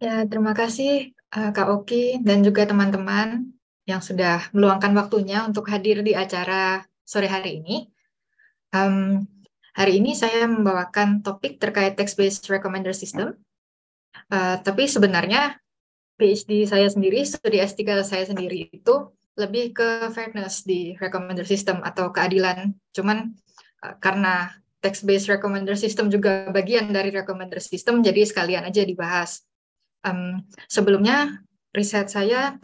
Ya, terima kasih Kak Oki dan juga teman-teman yang sudah meluangkan waktunya untuk hadir di acara sore hari ini. Em, Hari ini saya membawakan topik terkait text-based recommender system. Tapi sebenarnya PhD saya sendiri, studi S3 saya sendiri itu lebih ke fairness di recommender system atau keadilan. Cuman karena text-based recommender system juga bagian dari recommender system, jadi sekalian aja dibahas. Sebelumnya riset saya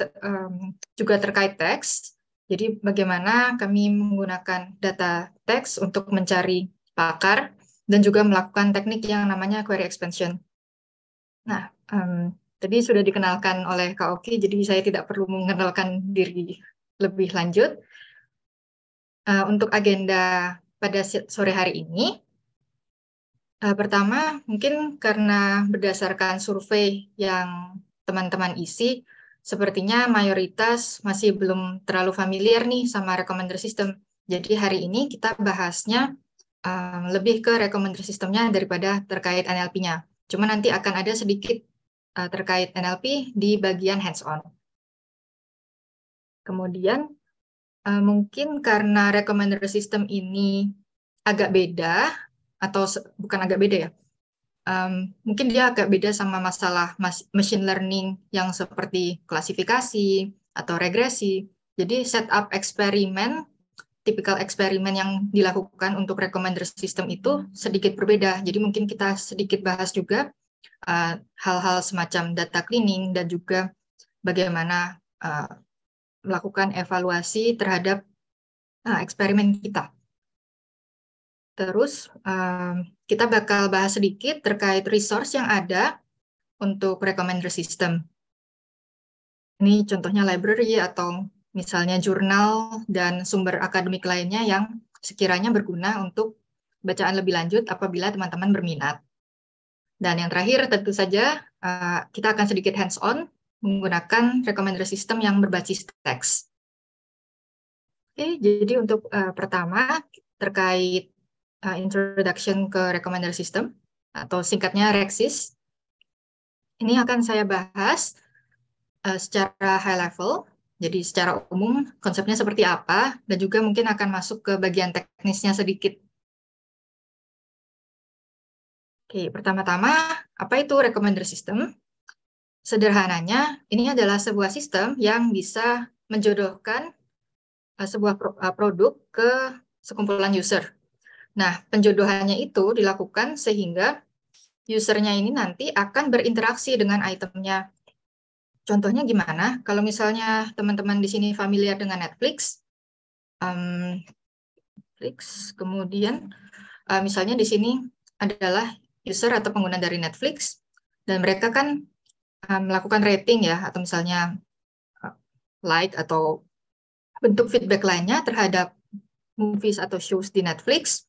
juga terkait teks. Jadi bagaimana kami menggunakan data teks untuk mencari pakar dan juga melakukan teknik yang namanya query expansion. Nah, tadi sudah dikenalkan oleh Kak Oki, jadi saya tidak perlu mengenalkan diri lebih lanjut. Untuk agenda pada sore hari ini, pertama mungkin karena berdasarkan survei yang teman-teman isi, sepertinya mayoritas masih belum terlalu familiar nih sama recommender system. Jadi hari ini kita bahasnya lebih ke recommender systemnya daripada terkait NLP-nya. Cuma nanti akan ada sedikit terkait NLP di bagian hands-on. Kemudian mungkin karena recommender system ini agak beda, atau bukan agak beda ya, mungkin dia agak beda sama masalah machine learning yang seperti klasifikasi atau regresi. Jadi setup eksperimen, tipikal eksperimen yang dilakukan untuk recommender system itu sedikit berbeda. Jadi mungkin kita sedikit bahas juga hal-hal semacam data cleaning dan juga bagaimana melakukan evaluasi terhadap eksperimen kita. Terus kita bakal bahas sedikit terkait resource yang ada untuk recommender system. Ini contohnya library atau misalnya jurnal dan sumber akademik lainnya yang sekiranya berguna untuk bacaan lebih lanjut apabila teman-teman berminat. Dan yang terakhir tentu saja kita akan sedikit hands-on menggunakan recommender system yang berbasis teks. Oke, jadi untuk pertama terkait introduction ke recommender system atau singkatnya REXSys. Ini akan saya bahas secara high level, jadi secara umum konsepnya seperti apa, dan juga mungkin akan masuk ke bagian teknisnya sedikit. Oke, pertama-tama, apa itu recommender system? Sederhananya, ini adalah sebuah sistem yang bisa menjodohkan sebuah produk ke sekumpulan user. Nah, penjodohannya itu dilakukan sehingga usernya ini nanti akan berinteraksi dengan itemnya. Contohnya gimana? Kalau misalnya teman-teman di sini familiar dengan Netflix, kemudian misalnya di sini adalah user atau pengguna dari Netflix, dan mereka kan melakukan rating ya, atau misalnya like atau bentuk feedback lainnya terhadap movies atau shows di Netflix.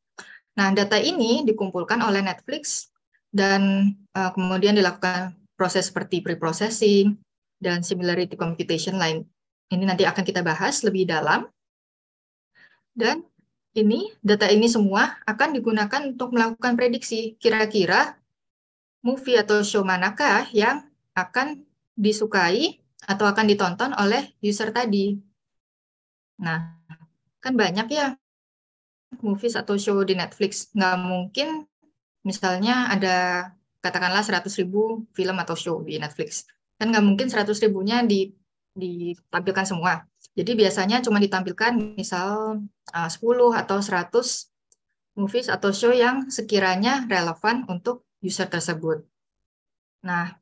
Nah, data ini dikumpulkan oleh Netflix dan kemudian dilakukan proses seperti pre-processing dan similarity computation lain. Ini nanti akan kita bahas lebih dalam. Dan data ini semua akan digunakan untuk melakukan prediksi kira-kira movie atau show manakah yang akan disukai atau akan ditonton oleh user tadi. Nah, kan banyak ya movies atau show di Netflix. Nggak mungkin misalnya ada katakanlah 100.000 film atau show di Netflix. Kan nggak mungkin 100 ribunya ditampilkan semua. Jadi biasanya cuma ditampilkan misal 10 atau 100 movies atau show yang sekiranya relevan untuk user tersebut. Nah,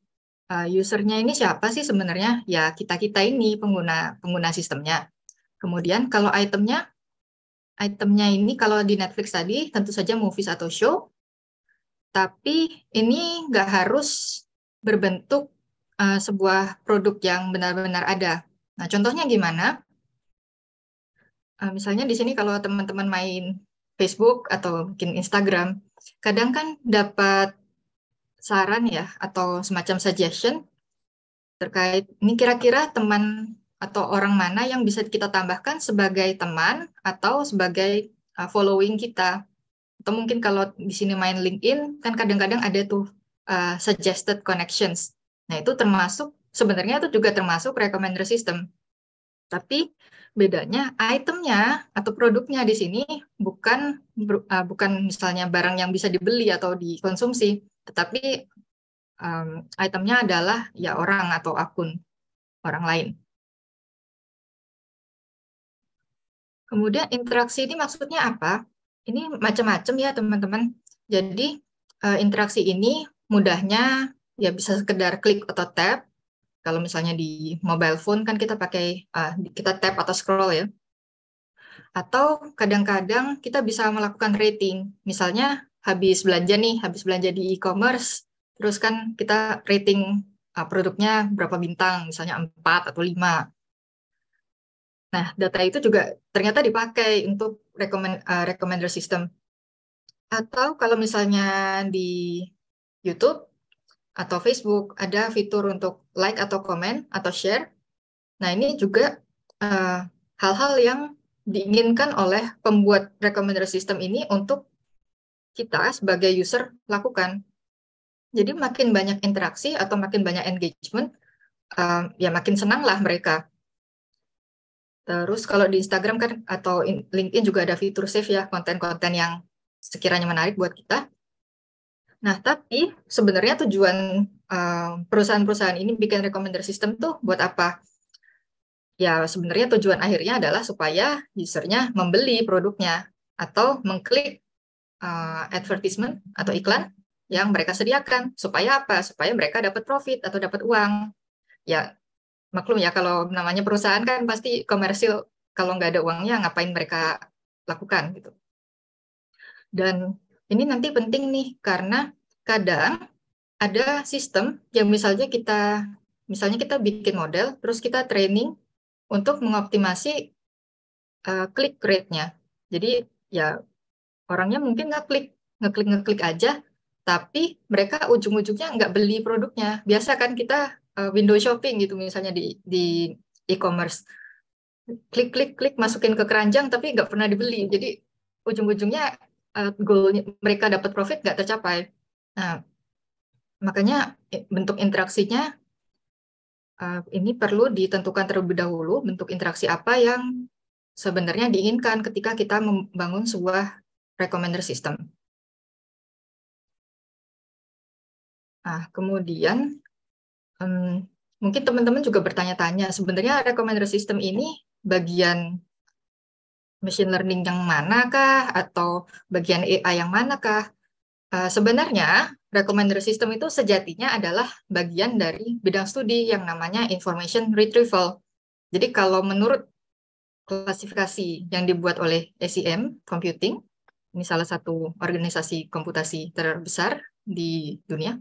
usernya ini siapa sih sebenarnya? Ya, kita-kita ini pengguna sistemnya. Kemudian kalau itemnya ini kalau di Netflix tadi tentu saja movies atau show, tapi ini nggak harus berbentuk sebuah produk yang benar-benar ada. Nah, contohnya gimana? Misalnya di sini kalau teman-teman main Facebook atau mungkin Instagram, kadang kan dapat saran ya atau semacam suggestion terkait ini kira-kira teman atau orang mana yang bisa kita tambahkan sebagai teman atau sebagai following kita. Atau mungkin kalau di sini main LinkedIn, kan kadang-kadang ada tuh suggested connections. Nah, itu sebenarnya itu juga termasuk recommender system. Tapi bedanya itemnya atau produknya di sini bukan misalnya barang yang bisa dibeli atau dikonsumsi, tetapi itemnya adalah ya orang atau akun orang lain. Kemudian interaksi ini maksudnya apa? Ini macam-macam ya teman-teman. Jadi interaksi ini mudahnya ya bisa sekedar klik atau tap. Kalau misalnya di mobile phone kan kita tap atau scroll ya. Atau kadang-kadang kita bisa melakukan rating. Misalnya habis belanja di e-commerce, terus kan kita rating produknya berapa bintang, misalnya 4 atau 5. Nah, data itu juga ternyata dipakai untuk recommender system. Atau kalau misalnya di YouTube atau Facebook ada fitur untuk like atau komen atau share. Nah, ini juga hal-hal yang diinginkan oleh pembuat recommender system ini untuk kita sebagai user lakukan. Jadi makin banyak interaksi atau makin banyak engagement, ya makin senanglah mereka. Terus kalau di Instagram kan atau LinkedIn juga ada fitur save ya, konten-konten yang sekiranya menarik buat kita. Nah, tapi sebenarnya tujuan perusahaan-perusahaan ini bikin recommender system tuh buat apa? Ya, sebenarnya tujuan akhirnya adalah supaya usernya membeli produknya atau mengklik advertisement atau iklan yang mereka sediakan. Supaya apa? Supaya mereka dapat profit atau dapat uang. Ya, maklum ya kalau namanya perusahaan kan pasti komersil, kalau nggak ada uangnya ngapain mereka lakukan gitu. Dan ini nanti penting nih karena kadang ada sistem yang misalnya kita bikin model terus kita training untuk mengoptimasi click rate-nya. Jadi ya orangnya mungkin ngeklik aja, tapi mereka ujung-ujungnya nggak beli produknya. Biasa kan kita window shopping gitu misalnya di e-commerce. Klik, masukin ke keranjang tapi nggak pernah dibeli. Jadi ujung-ujungnya goal mereka dapat profit nggak tercapai. Nah, makanya bentuk interaksinya ini perlu ditentukan terlebih dahulu bentuk interaksi apa yang sebenarnya diinginkan ketika kita membangun sebuah recommender system. Nah, kemudian mungkin teman-teman juga bertanya-tanya, sebenarnya recommender system ini bagian machine learning yang manakah atau bagian AI yang manakah? Sebenarnya recommender system itu sejatinya adalah bagian dari bidang studi yang namanya information retrieval. Jadi kalau menurut klasifikasi yang dibuat oleh ACM Computing, ini salah satu organisasi komputasi terbesar di dunia,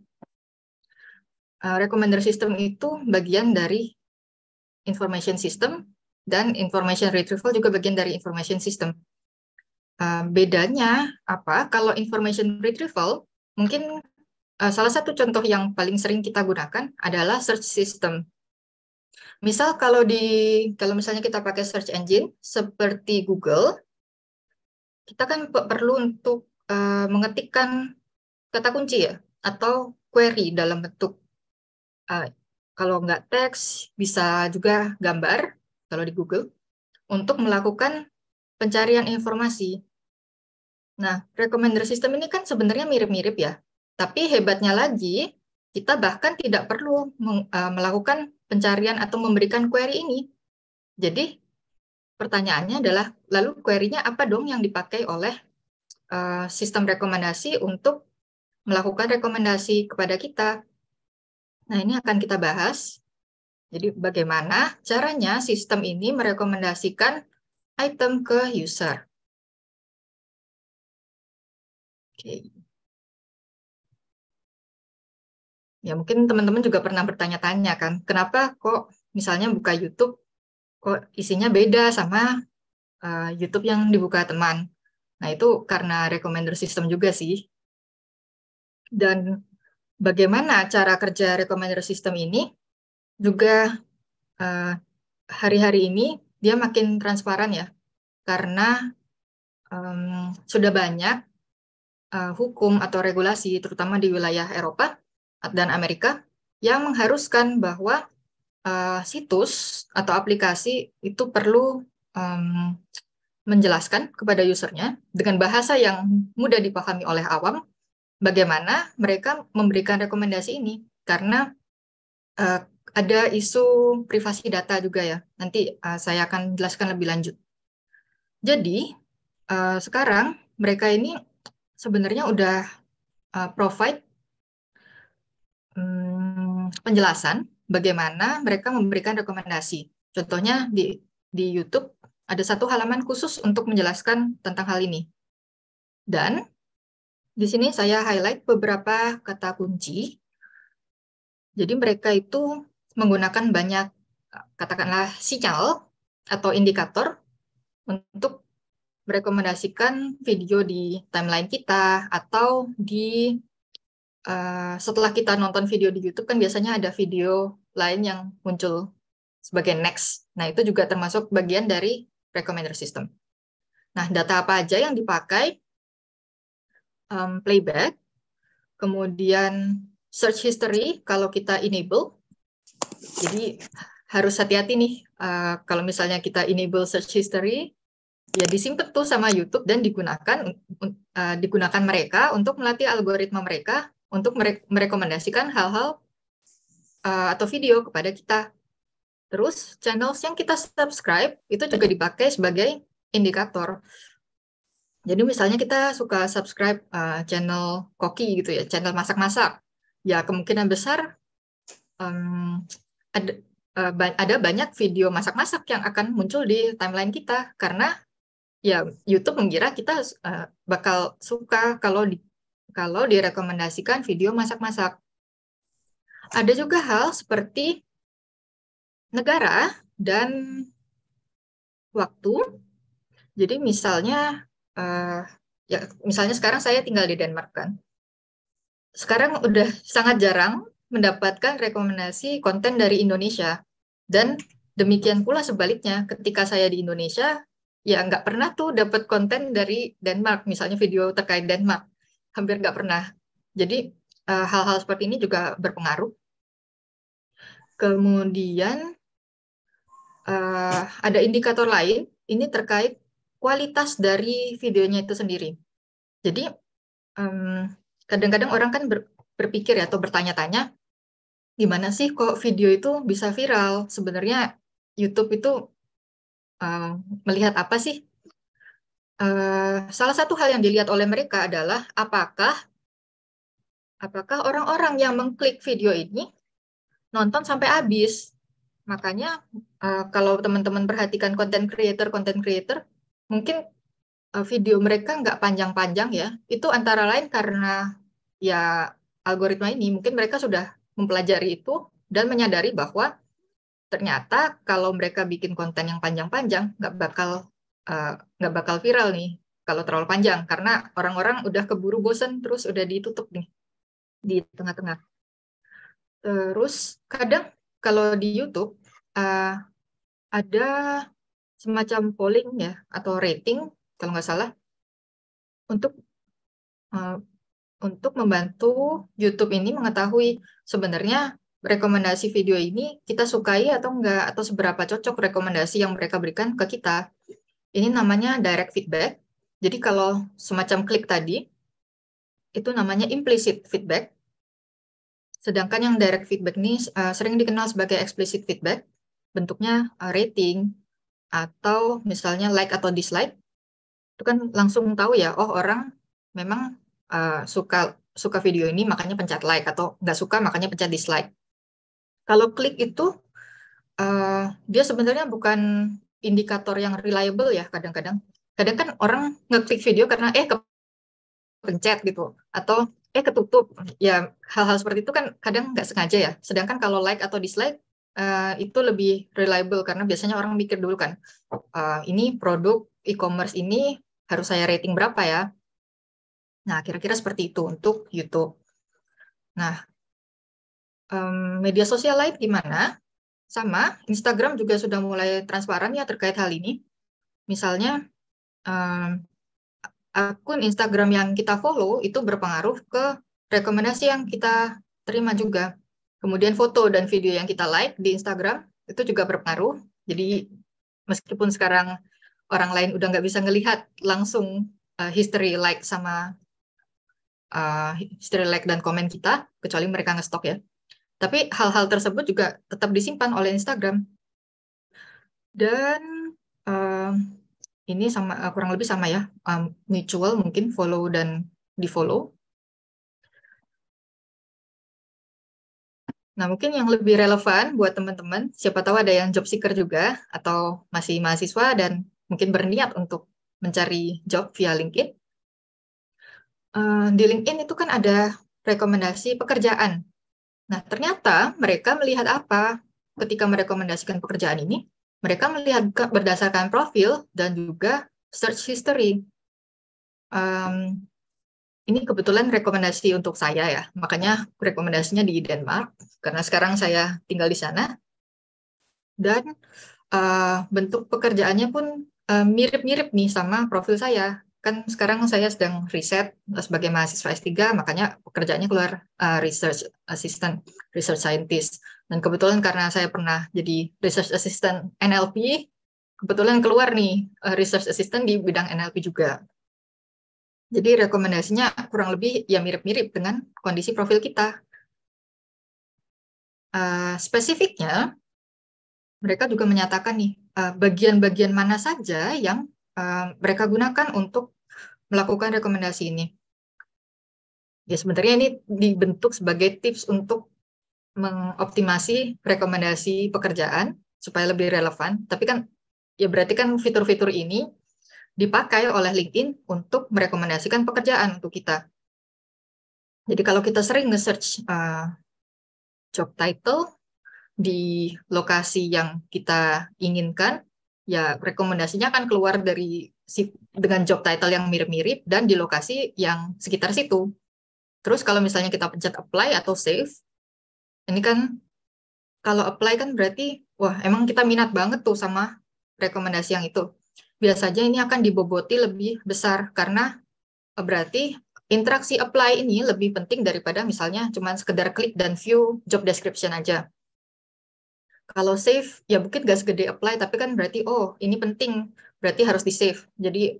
recommender system itu bagian dari information system dan information retrieval juga bagian dari information system. Bedanya apa? Kalau information retrieval, mungkin salah satu contoh yang paling sering kita gunakan adalah search system. Misal kalau misalnya kita pakai search engine seperti Google, kita kan perlu untuk mengetikkan kata kunci ya, atau query dalam bentuk kalau nggak teks, bisa juga gambar kalau di Google, untuk melakukan pencarian informasi. Nah, recommender system ini kan sebenarnya mirip-mirip ya, tapi hebatnya lagi, kita bahkan tidak perlu melakukan pencarian atau memberikan query ini. Jadi, pertanyaannya adalah, lalu query-nya apa dong yang dipakai oleh sistem rekomendasi untuk melakukan rekomendasi kepada kita? Nah, ini akan kita bahas. Jadi, bagaimana caranya sistem ini merekomendasikan item ke user. Oke. Ya, mungkin teman-teman juga pernah bertanya-tanya kan, kenapa kok misalnya buka YouTube, kok isinya beda sama YouTube yang dibuka teman. Nah, itu karena recommender system juga sih. Dan bagaimana cara kerja recommender system ini juga hari-hari ini dia makin transparan ya, karena sudah banyak hukum atau regulasi, terutama di wilayah Eropa dan Amerika, yang mengharuskan bahwa situs atau aplikasi itu perlu menjelaskan kepada usernya dengan bahasa yang mudah dipahami oleh awam bagaimana mereka memberikan rekomendasi ini. Karena ada isu privasi data juga ya. Nanti saya akan jelaskan lebih lanjut. Jadi sekarang mereka ini sebenarnya udah provide penjelasan bagaimana mereka memberikan rekomendasi. Contohnya di YouTube ada satu halaman khusus untuk menjelaskan tentang hal ini. Dan di sini saya highlight beberapa kata kunci. Jadi mereka itu menggunakan banyak, katakanlah, sinyal atau indikator untuk merekomendasikan video di timeline kita atau di setelah kita nonton video di YouTube kan biasanya ada video lain yang muncul sebagai next. Nah, itu juga termasuk bagian dari recommender system. Nah, data apa aja yang dipakai? Playback, kemudian search history kalau kita enable. Jadi harus hati-hati nih kalau misalnya kita enable search history, ya disimpan tuh sama YouTube dan digunakan mereka untuk melatih algoritma mereka untuk merekomendasikan hal-hal atau video kepada kita. Terus channels yang kita subscribe itu juga dipakai sebagai indikator. Jadi misalnya kita suka subscribe channel koki gitu ya, channel masak-masak. Ya kemungkinan besar ada banyak video masak-masak yang akan muncul di timeline kita karena ya YouTube mengira kita bakal suka kalau direkomendasikan video masak-masak. Ada juga hal seperti negara dan waktu. Jadi misalnya misalnya sekarang saya tinggal di Denmark kan. Sekarang udah sangat jarang mendapatkan rekomendasi konten dari Indonesia. Dan demikian pula sebaliknya, ketika saya di Indonesia, ya nggak pernah tuh dapat konten dari Denmark, misalnya video terkait Denmark. Hampir nggak pernah. Jadi hal-hal seperti ini juga berpengaruh. Kemudian ada indikator lain, ini terkait kualitas dari videonya itu sendiri. Jadi kadang-kadang orang kan berpikir ya, atau bertanya-tanya, gimana sih kok video itu bisa viral? Sebenarnya YouTube itu melihat apa sih? Salah satu hal yang dilihat oleh mereka adalah apakah orang-orang yang mengklik video ini nonton sampai habis. Makanya kalau teman-teman perhatikan konten creator, mungkin video mereka nggak panjang-panjang ya. Itu antara lain karena ya algoritma ini, mungkin mereka sudah mempelajari itu dan menyadari bahwa ternyata kalau mereka bikin konten yang panjang-panjang nggak bakal viral nih kalau terlalu panjang karena orang-orang udah keburu bosen terus udah ditutup nih di tengah-tengah. Terus kadang kalau di YouTube ada semacam polling ya atau rating kalau nggak salah untuk membantu YouTube ini mengetahui sebenarnya rekomendasi video ini kita sukai atau enggak atau seberapa cocok rekomendasi yang mereka berikan ke kita. Ini namanya direct feedback. Jadi kalau semacam klik tadi itu namanya implicit feedback. Sedangkan yang direct feedback ini sering dikenal sebagai explicit feedback, bentuknya rating, atau misalnya like atau dislike, itu kan langsung tahu ya, oh orang memang suka video ini makanya pencet like, atau nggak suka makanya pencet dislike. Kalau klik itu, dia sebenarnya bukan indikator yang reliable ya kadang-kadang. Kadang kan orang ngeklik video karena kepencet gitu, atau ketutup. Ya hal-hal seperti itu kan kadang nggak sengaja ya. Sedangkan kalau like atau dislike itu lebih reliable karena biasanya orang mikir dulu kan, ini produk e-commerce ini harus saya rating berapa ya. Nah kira-kira seperti itu untuk YouTube. Nah media sosial lain gimana? Sama, Instagram juga sudah mulai transparan ya terkait hal ini. Misalnya akun Instagram yang kita follow itu berpengaruh ke rekomendasi yang kita terima juga. Kemudian foto dan video yang kita like di Instagram itu juga berpengaruh. Jadi meskipun sekarang orang lain udah nggak bisa ngelihat langsung history like sama history like dan komen kita, kecuali mereka ngestok ya. Tapi hal-hal tersebut juga tetap disimpan oleh Instagram. Dan ini sama kurang lebih sama ya, mutual mungkin follow dan di follow. Nah, mungkin yang lebih relevan buat teman-teman, siapa tahu ada yang job seeker juga, atau masih mahasiswa dan mungkin berniat untuk mencari job via LinkedIn. Di LinkedIn itu kan ada rekomendasi pekerjaan. Nah, ternyata mereka melihat apa ketika merekomendasikan pekerjaan ini? Mereka melihat berdasarkan profil dan juga search history. Ini kebetulan rekomendasi untuk saya ya, makanya rekomendasinya di Denmark, karena sekarang saya tinggal di sana. Dan bentuk pekerjaannya pun mirip-mirip nih sama profil saya. Kan sekarang saya sedang riset sebagai mahasiswa S3, makanya pekerjaannya keluar research assistant, research scientist. Dan kebetulan karena saya pernah jadi research assistant NLP, kebetulan keluar nih research assistant di bidang NLP juga. Jadi rekomendasinya kurang lebih ya mirip-mirip dengan kondisi profil kita. Spesifiknya, mereka juga menyatakan nih bagian-bagian mana saja yang mereka gunakan untuk melakukan rekomendasi ini. Ya sebenarnya ini dibentuk sebagai tips untuk mengoptimasi rekomendasi pekerjaan supaya lebih relevan. Tapi kan ya berarti kan fitur-fitur ini dipakai oleh LinkedIn untuk merekomendasikan pekerjaan untuk kita. Jadi kalau kita sering nge-search job title di lokasi yang kita inginkan, ya rekomendasinya akan keluar dari dengan job title yang mirip-mirip dan di lokasi yang sekitar situ. Terus kalau misalnya kita pencet apply atau save, ini kan kalau apply kan berarti, wah emang kita minat banget tuh sama rekomendasi yang itu. Biasanya ini akan diboboti lebih besar karena berarti interaksi apply ini lebih penting daripada misalnya cuma sekedar klik dan view job description aja. Kalau save, ya mungkin nggak segede apply, tapi kan berarti, oh ini penting, berarti harus di save. Jadi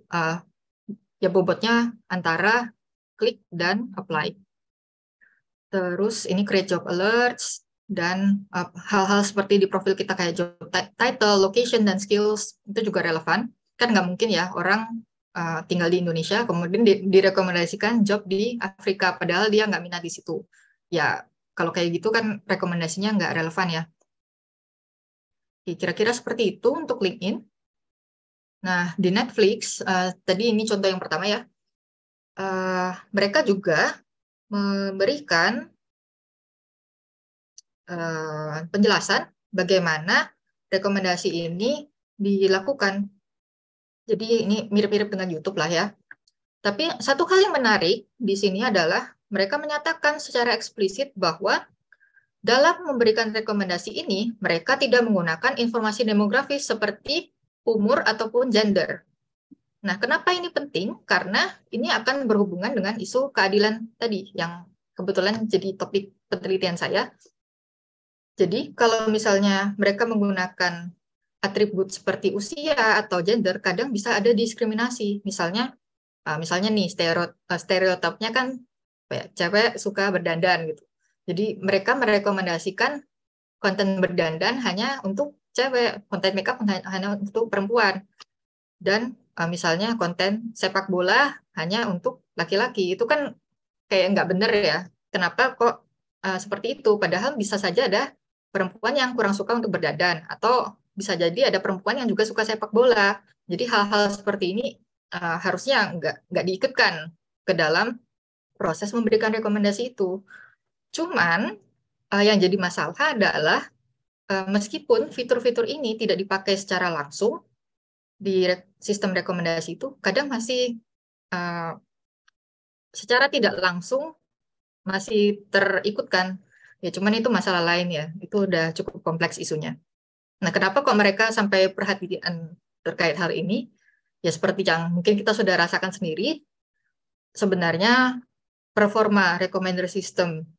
ya bobotnya antara klik dan apply. Terus ini create job alerts, dan hal-hal seperti di profil kita kayak job title, location, dan skills, itu juga relevan. Kan nggak mungkin ya orang tinggal di Indonesia, kemudian direkomendasikan job di Afrika, padahal dia nggak minat di situ. Ya, kalau kayak gitu kan rekomendasinya nggak relevan ya. Kira-kira seperti itu untuk LinkedIn. Nah, di Netflix, tadi ini contoh yang pertama ya, mereka juga memberikan penjelasan bagaimana rekomendasi ini dilakukan. Jadi ini mirip-mirip dengan YouTube lah ya. Tapi satu hal yang menarik di sini adalah mereka menyatakan secara eksplisit bahwa dalam memberikan rekomendasi ini, mereka tidak menggunakan informasi demografis seperti umur ataupun gender. Nah, kenapa ini penting? Karena ini akan berhubungan dengan isu keadilan tadi, yang kebetulan jadi topik penelitian saya. Jadi, kalau misalnya mereka menggunakan atribut seperti usia atau gender, kadang bisa ada diskriminasi. Misalnya nih, stereotipnya kan cewek suka berdandan gitu. Jadi, mereka merekomendasikan konten berdandan hanya untuk cewek, konten makeup hanya untuk perempuan. Dan misalnya konten sepak bola hanya untuk laki-laki. Itu kan kayak nggak bener ya. Kenapa kok seperti itu? Padahal bisa saja ada perempuan yang kurang suka untuk berdandan. Atau bisa jadi ada perempuan yang juga suka sepak bola. Jadi hal-hal seperti ini harusnya nggak diikutkan ke dalam proses memberikan rekomendasi itu. Cuman yang jadi masalah adalah meskipun fitur-fitur ini tidak dipakai secara langsung di sistem rekomendasi itu, kadang masih secara tidak langsung masih terikutkan. Ya, cuman itu masalah lain ya. Itu udah cukup kompleks isunya. Nah, kenapa kok mereka sampai perhatian terkait hal ini? Ya, seperti yang mungkin kita sudah rasakan sendiri, sebenarnya performa recommender system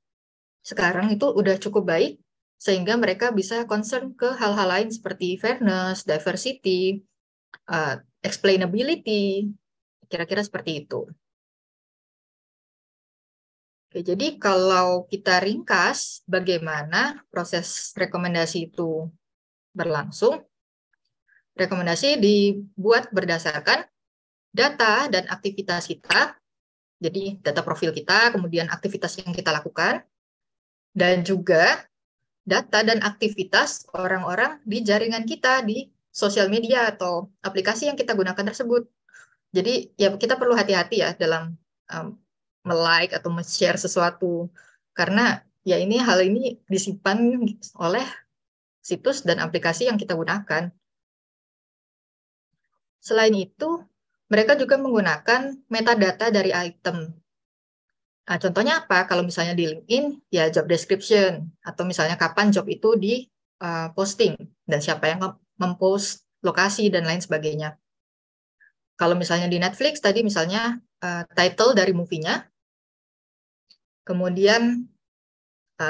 sekarang itu udah cukup baik, sehingga mereka bisa concern ke hal-hal lain seperti fairness, diversity, explainability, kira-kira seperti itu. Oke, jadi kalau kita ringkas bagaimana proses rekomendasi itu berlangsung, rekomendasi dibuat berdasarkan data dan aktivitas kita, jadi data profil kita, kemudian aktivitas yang kita lakukan, dan juga data dan aktivitas orang-orang di jaringan kita di sosial media atau aplikasi yang kita gunakan tersebut. Jadi ya kita perlu hati-hati ya dalam like atau share sesuatu, karena ya hal ini disimpan oleh situs dan aplikasi yang kita gunakan. Selain itu, mereka juga menggunakan metadata dari item. Nah, contohnya apa? Kalau misalnya di LinkedIn, ya job description, atau misalnya kapan job itu di posting, dan siapa yang mempost, lokasi, dan lain sebagainya. Kalau misalnya di Netflix, tadi misalnya title dari movie-nya, kemudian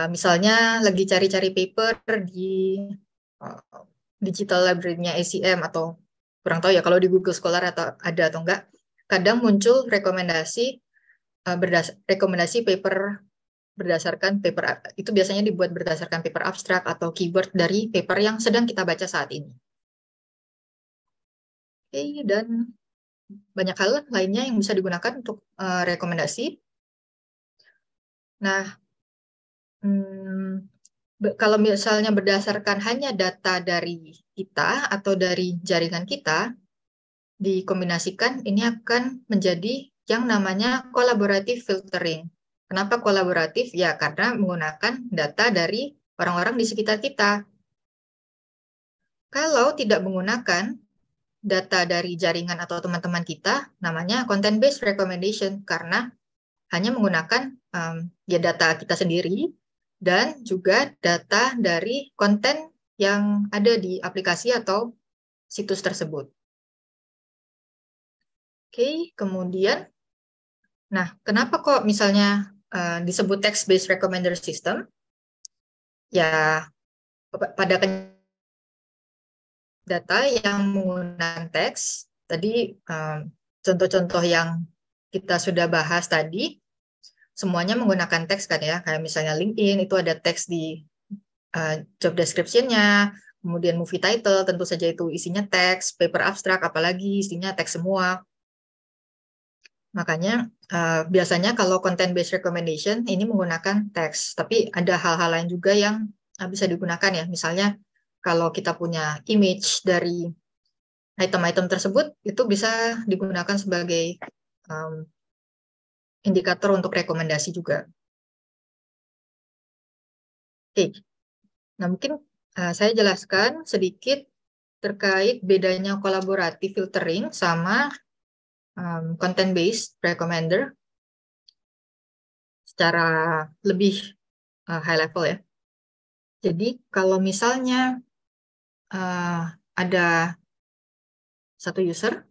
misalnya lagi cari-cari paper di digital library-nya ACM, atau kurang tahu ya kalau di Google Scholar atau ada atau enggak, kadang muncul rekomendasi paper berdasarkan paper itu biasanya dibuat berdasarkan paper abstrak atau keyword dari paper yang sedang kita baca saat ini. Oke, dan banyak hal lainnya yang bisa digunakan untuk rekomendasi. Nah, kalau misalnya berdasarkan hanya data dari kita atau dari jaringan kita, dikombinasikan, ini akan menjadi yang namanya collaborative filtering. Kenapa kolaboratif? Ya, karena menggunakan data dari orang-orang di sekitar kita. Kalau tidak menggunakan data dari jaringan atau teman-teman kita, namanya content-based recommendation, karena hanya menggunakan ya data kita sendiri dan juga data dari konten yang ada di aplikasi atau situs tersebut. Oke, kemudian, nah kenapa kok misalnya disebut text-based recommender system? Ya, pada data yang menggunakan teks, tadi contoh-contoh yang kita sudah bahas tadi, semuanya menggunakan teks kan ya, kayak misalnya LinkedIn itu ada teks di job description-nya, kemudian movie title tentu saja itu isinya teks, paper abstrak apalagi isinya teks semua. Makanya biasanya kalau content-based recommendation ini menggunakan teks, tapi ada hal-hal lain juga yang bisa digunakan ya, misalnya kalau kita punya image dari item-item tersebut, itu bisa digunakan sebagai indikator untuk rekomendasi juga. Oke, nah mungkin saya jelaskan sedikit terkait bedanya kolaboratif filtering sama content-based recommender secara lebih high level ya. Jadi kalau misalnya ada satu user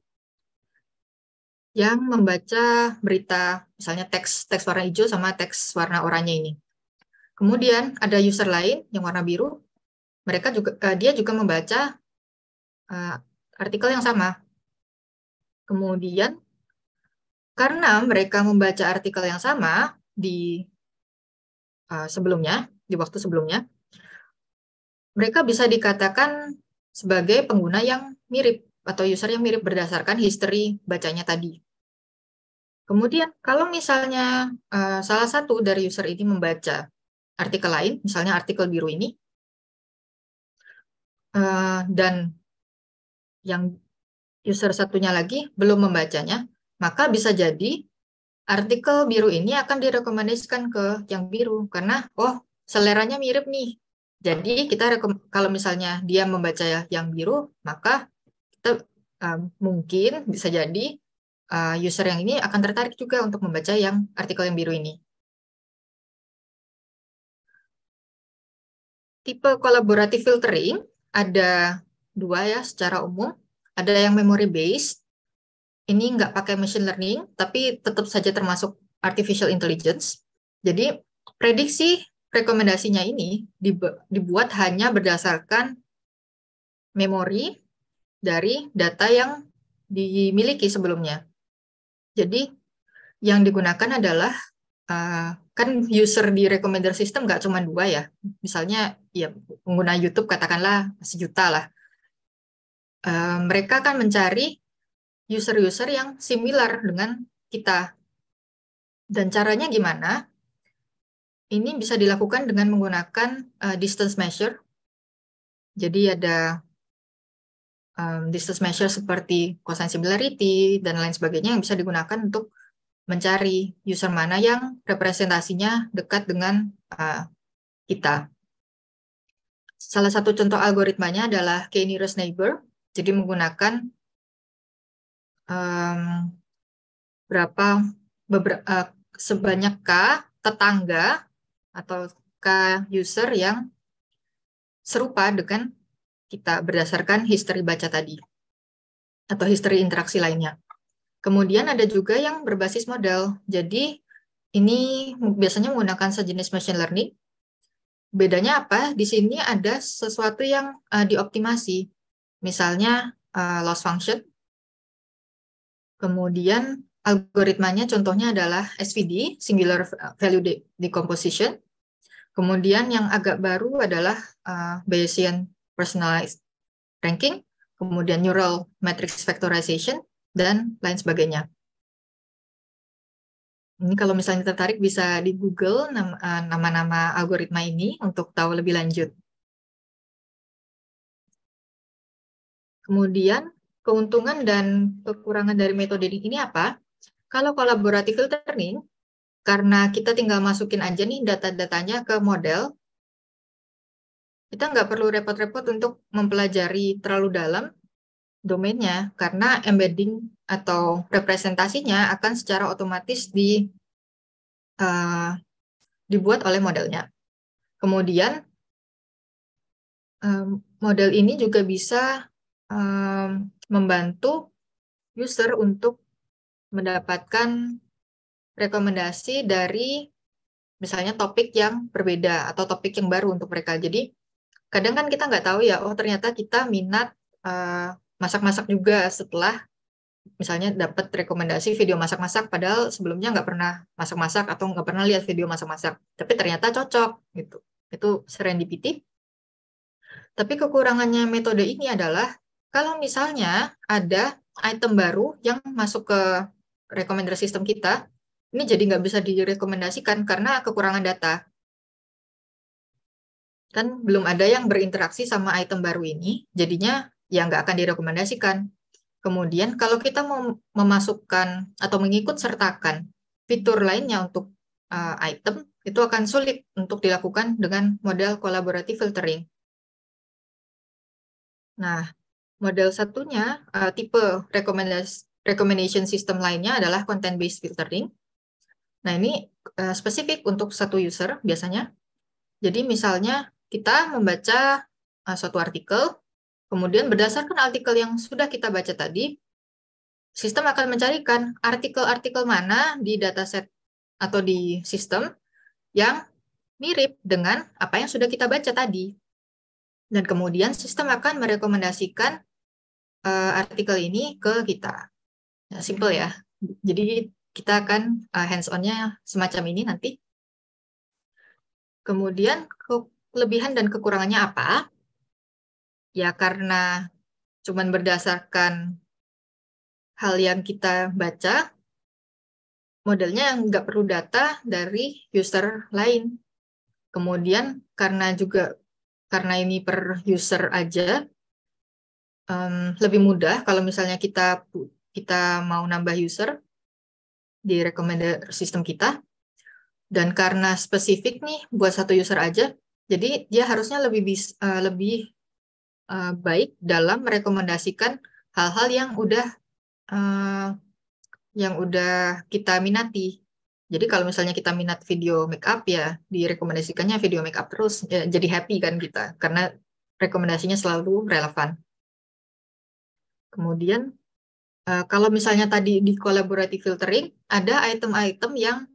yang membaca berita, misalnya teks warna hijau sama teks warna oranye ini. Kemudian ada user lain yang warna biru, dia juga membaca artikel yang sama. Kemudian karena mereka membaca artikel yang sama di di waktu sebelumnya, mereka bisa dikatakan sebagai pengguna yang mirip atau user yang mirip berdasarkan history bacanya tadi. Kemudian kalau misalnya salah satu dari user ini membaca artikel lain, misalnya artikel biru ini, dan yang user satunya lagi belum membacanya, maka bisa jadi artikel biru ini akan direkomendasikan ke yang biru karena seleranya mirip nih. Jadi kita kalau misalnya dia membaca yang biru, maka kita mungkin bisa jadi user yang ini akan tertarik juga untuk membaca yang artikel yang biru ini. Tipe collaborative filtering ada dua ya secara umum. Ada yang memory based, ini nggak pakai machine learning, tapi tetap saja termasuk artificial intelligence. Jadi prediksi rekomendasinya ini dibuat hanya berdasarkan memori dari data yang dimiliki sebelumnya. Jadi yang digunakan adalah kan user di recommender system nggak cuma 2 ya. Misalnya ya pengguna YouTube katakanlah 1 juta lah. Mereka akan mencari user-user yang similar dengan kita. Dan caranya gimana? Ini bisa dilakukan dengan menggunakan distance measure. Jadi ada distance measure seperti cosine similarity dan lain sebagainya yang bisa digunakan untuk mencari user mana yang representasinya dekat dengan kita. Salah satu contoh algoritmanya adalah k-nearest neighbor. Jadi menggunakan sebanyak K tetangga atau K user yang serupa dengan kita berdasarkan history baca tadi atau history interaksi lainnya. Kemudian ada juga yang berbasis model. Jadi ini biasanya menggunakan sejenis machine learning. Bedanya apa? Di sini ada sesuatu yang dioptimasi. Misalnya loss function. Kemudian algoritmanya contohnya adalah SVD, Singular Value Decomposition. Kemudian yang agak baru adalah Bayesian Personalized Ranking, kemudian Neural Matrix Factorization, dan lain sebagainya. Ini kalau misalnya tertarik bisa di Google nama-nama algoritma ini untuk tahu lebih lanjut. Kemudian keuntungan dan kekurangan dari metode ini apa? Kalau collaborative filtering, karena kita tinggal masukin aja nih data-datanya ke model, kita nggak perlu repot-repot untuk mempelajari terlalu dalam domainnya, karena embedding atau representasinya akan secara otomatis dibuat oleh modelnya. Kemudian, model ini juga bisa membantu user untuk mendapatkan rekomendasi dari misalnya topik yang berbeda atau topik yang baru untuk mereka. Jadi kadang kan kita nggak tahu ya, oh ternyata kita minat masak-masak juga setelah misalnya dapat rekomendasi video masak-masak, padahal sebelumnya nggak pernah masak-masak atau nggak pernah lihat video masak-masak, tapi ternyata cocok gitu. Itu serendipity. Tapi kekurangannya metode ini adalah kalau misalnya ada item baru yang masuk ke recommender system kita, ini jadi nggak bisa direkomendasikan karena kekurangan data. Kan belum ada yang berinteraksi sama item baru ini, jadinya ya nggak akan direkomendasikan. Kemudian kalau kita mau memasukkan atau mengikut sertakan fitur lainnya untuk item, itu akan sulit untuk dilakukan dengan model collaborative filtering. Nah, model satunya, tipe recommendation system lainnya adalah content-based filtering. Nah, ini spesifik untuk satu user biasanya. Jadi misalnya kita membaca suatu artikel, kemudian berdasarkan artikel yang sudah kita baca tadi, sistem akan mencarikan artikel-artikel mana di dataset atau di sistem yang mirip dengan apa yang sudah kita baca tadi. Dan kemudian sistem akan merekomendasikan artikel ini ke kita. Nah, simple ya. Jadi kita akan hands-on-nya semacam ini nanti. Kemudian kelebihan dan kekurangannya apa? Ya karena cuman berdasarkan hal yang kita baca, modelnya nggak perlu data dari user lain. Kemudian karena ini per user aja, lebih mudah kalau misalnya kita mau nambah user di recommender system kita. Dan karena spesifik nih buat satu user aja, jadi dia harusnya lebih baik dalam merekomendasikan hal-hal yang udah kita minati. Jadi kalau misalnya kita minat video makeup ya direkomendasikannya video makeup terus, ya, jadi happy kan kita karena rekomendasinya selalu relevan. Kemudian kalau misalnya tadi di collaborative filtering ada item-item yang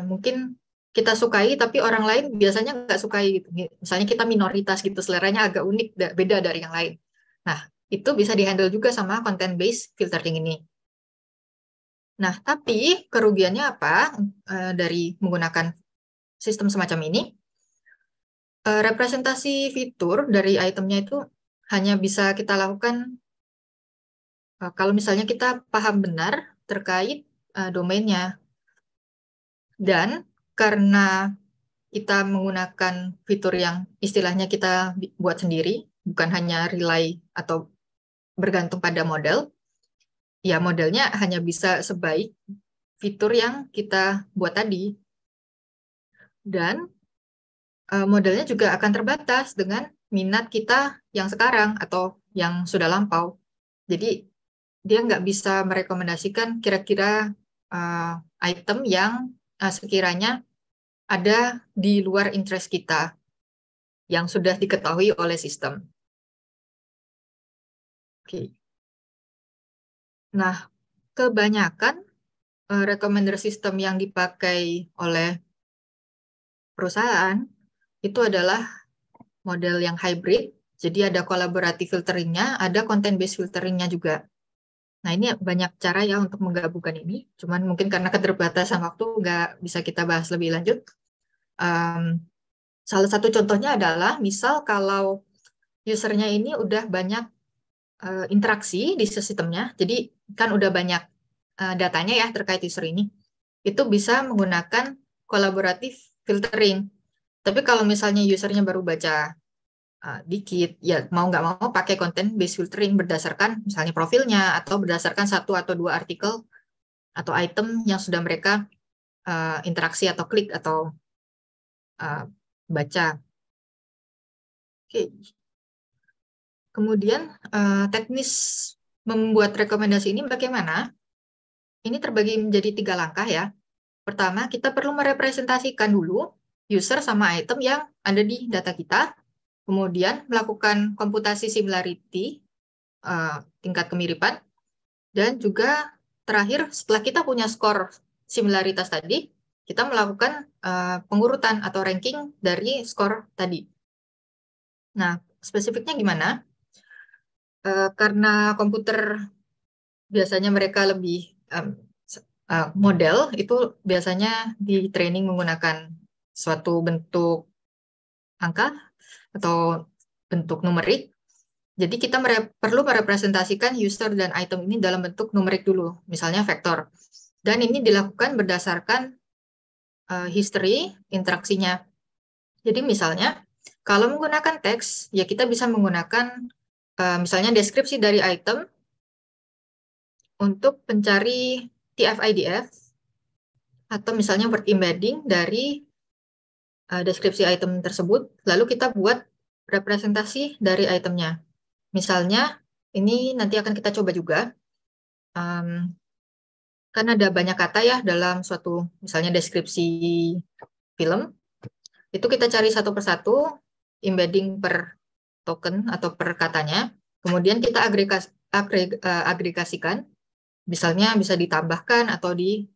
mungkin kita sukai tapi orang lain biasanya nggak sukai gitu. Misalnya kita minoritas gitu, seleranya agak unik, beda dari yang lain. Nah, itu bisa dihandle juga sama content based filtering ini. Nah, tapi kerugiannya apa dari menggunakan sistem semacam ini? Representasi fitur dari itemnya itu hanya bisa kita lakukan kalau misalnya kita paham benar terkait domainnya. Dan karena kita menggunakan fitur yang istilahnya kita buat sendiri, bukan hanya rely atau bergantung pada model, ya modelnya hanya bisa sebaik fitur yang kita buat tadi. Dan modelnya juga akan terbatas dengan minat kita yang sekarang atau yang sudah lampau. Jadi dia nggak bisa merekomendasikan kira-kira item yang sekiranya ada di luar interest kita yang sudah diketahui oleh sistem. Oke. Nah, kebanyakan recommender system yang dipakai oleh perusahaan itu adalah model yang hybrid. Jadi ada collaborative filteringnya, ada content-based filteringnya juga. Nah, ini banyak cara ya untuk menggabungkan ini. Cuman mungkin karena keterbatasan waktu nggak bisa kita bahas lebih lanjut. Salah satu contohnya adalah misal kalau usernya ini udah banyak interaksi di sistemnya, jadi kan udah banyak datanya ya terkait user ini, itu bisa menggunakan collaborative filtering. Tapi kalau misalnya usernya baru baca dikit, ya mau nggak mau pakai content based filtering berdasarkan misalnya profilnya atau berdasarkan satu atau dua artikel atau item yang sudah mereka interaksi atau klik atau baca. Oke. Kemudian teknis membuat rekomendasi ini bagaimana? Ini terbagi menjadi 3 langkah ya. Pertama, kita perlu merepresentasikan dulu user sama item yang ada di data kita. Kemudian melakukan komputasi similarity, tingkat kemiripan. Dan juga terakhir, setelah kita punya skor similaritas tadi, kita melakukan pengurutan atau ranking dari skor tadi. Nah, spesifiknya gimana? Karena komputer biasanya mereka lebih model itu biasanya di training menggunakan suatu bentuk angka atau bentuk numerik. Jadi kita perlu merepresentasikan user dan item ini dalam bentuk numerik dulu, misalnya vektor. Dan ini dilakukan berdasarkan history interaksinya. Jadi misalnya kalau menggunakan teks, ya kita bisa menggunakan misalnya deskripsi dari item untuk mencari TF-IDF atau misalnya word embedding dari deskripsi item tersebut, lalu kita buat representasi dari itemnya. Misalnya, ini nanti akan kita coba juga, kan ada banyak kata ya dalam suatu, misalnya deskripsi film, itu kita cari satu persatu, embedding per token atau per katanya, kemudian kita agregasikan, misalnya bisa ditambahkan atau di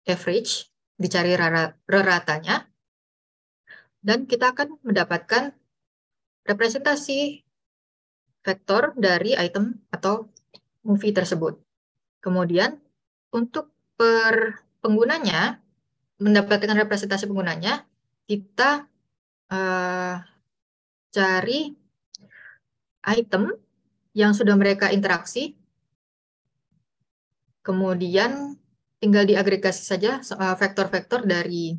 average, dicari ratanya, dan kita akan mendapatkan representasi vektor dari item atau movie tersebut. Kemudian untuk penggunanya, mendapatkan representasi penggunanya, kita cari item yang sudah mereka interaksi, kemudian tinggal diagregasi saja vektor-vektor dari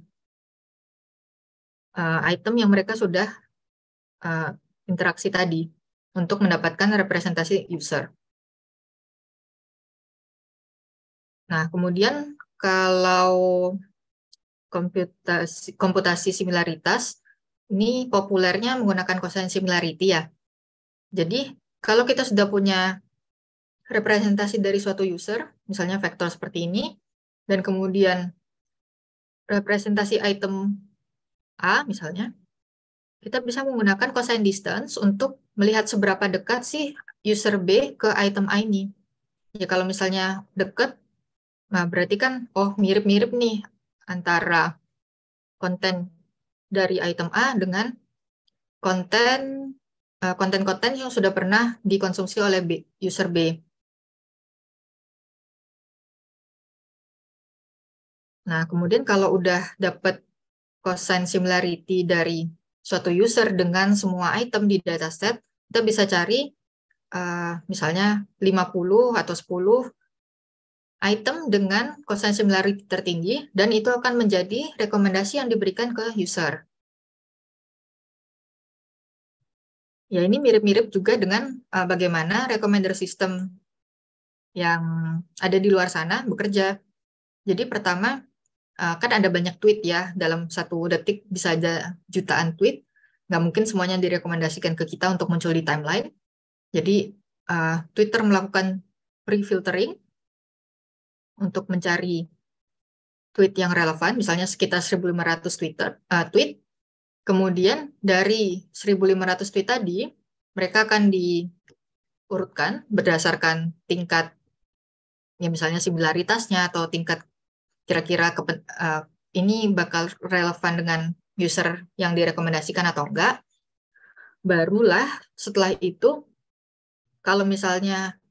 item yang mereka sudah interaksi tadi untuk mendapatkan representasi user. Nah, kemudian kalau komputasi similaritas, ini populernya menggunakan cosine similarity ya. Jadi, kalau kita sudah punya representasi dari suatu user, misalnya vektor seperti ini, dan kemudian representasi item A misalnya, kita bisa menggunakan cosine distance untuk melihat seberapa dekat sih user B ke item A ini. Ya kalau misalnya dekat, nah berarti kan, oh mirip-mirip nih antara konten dari item A dengan konten-konten yang sudah pernah dikonsumsi oleh user B. Nah, kemudian kalau udah dapat cosine similarity dari suatu user dengan semua item di dataset, kita bisa cari misalnya 50 atau 10 item dengan cosine similarity tertinggi, dan itu akan menjadi rekomendasi yang diberikan ke user. Ya, ini mirip-mirip juga dengan bagaimana recommender system yang ada di luar sana bekerja. Jadi pertama, kan ada banyak tweet ya, dalam 1 detik bisa ada jutaan tweet, nggak mungkin semuanya direkomendasikan ke kita untuk muncul di timeline. Jadi Twitter melakukan pre-filtering untuk mencari tweet yang relevan, misalnya sekitar 1.500 tweet. Kemudian dari 1.500 tweet tadi, mereka akan diurutkan berdasarkan tingkat, ya misalnya similaritasnya atau tingkat kira-kira ini bakal relevan dengan user yang direkomendasikan atau enggak. Barulah setelah itu, kalau misalnya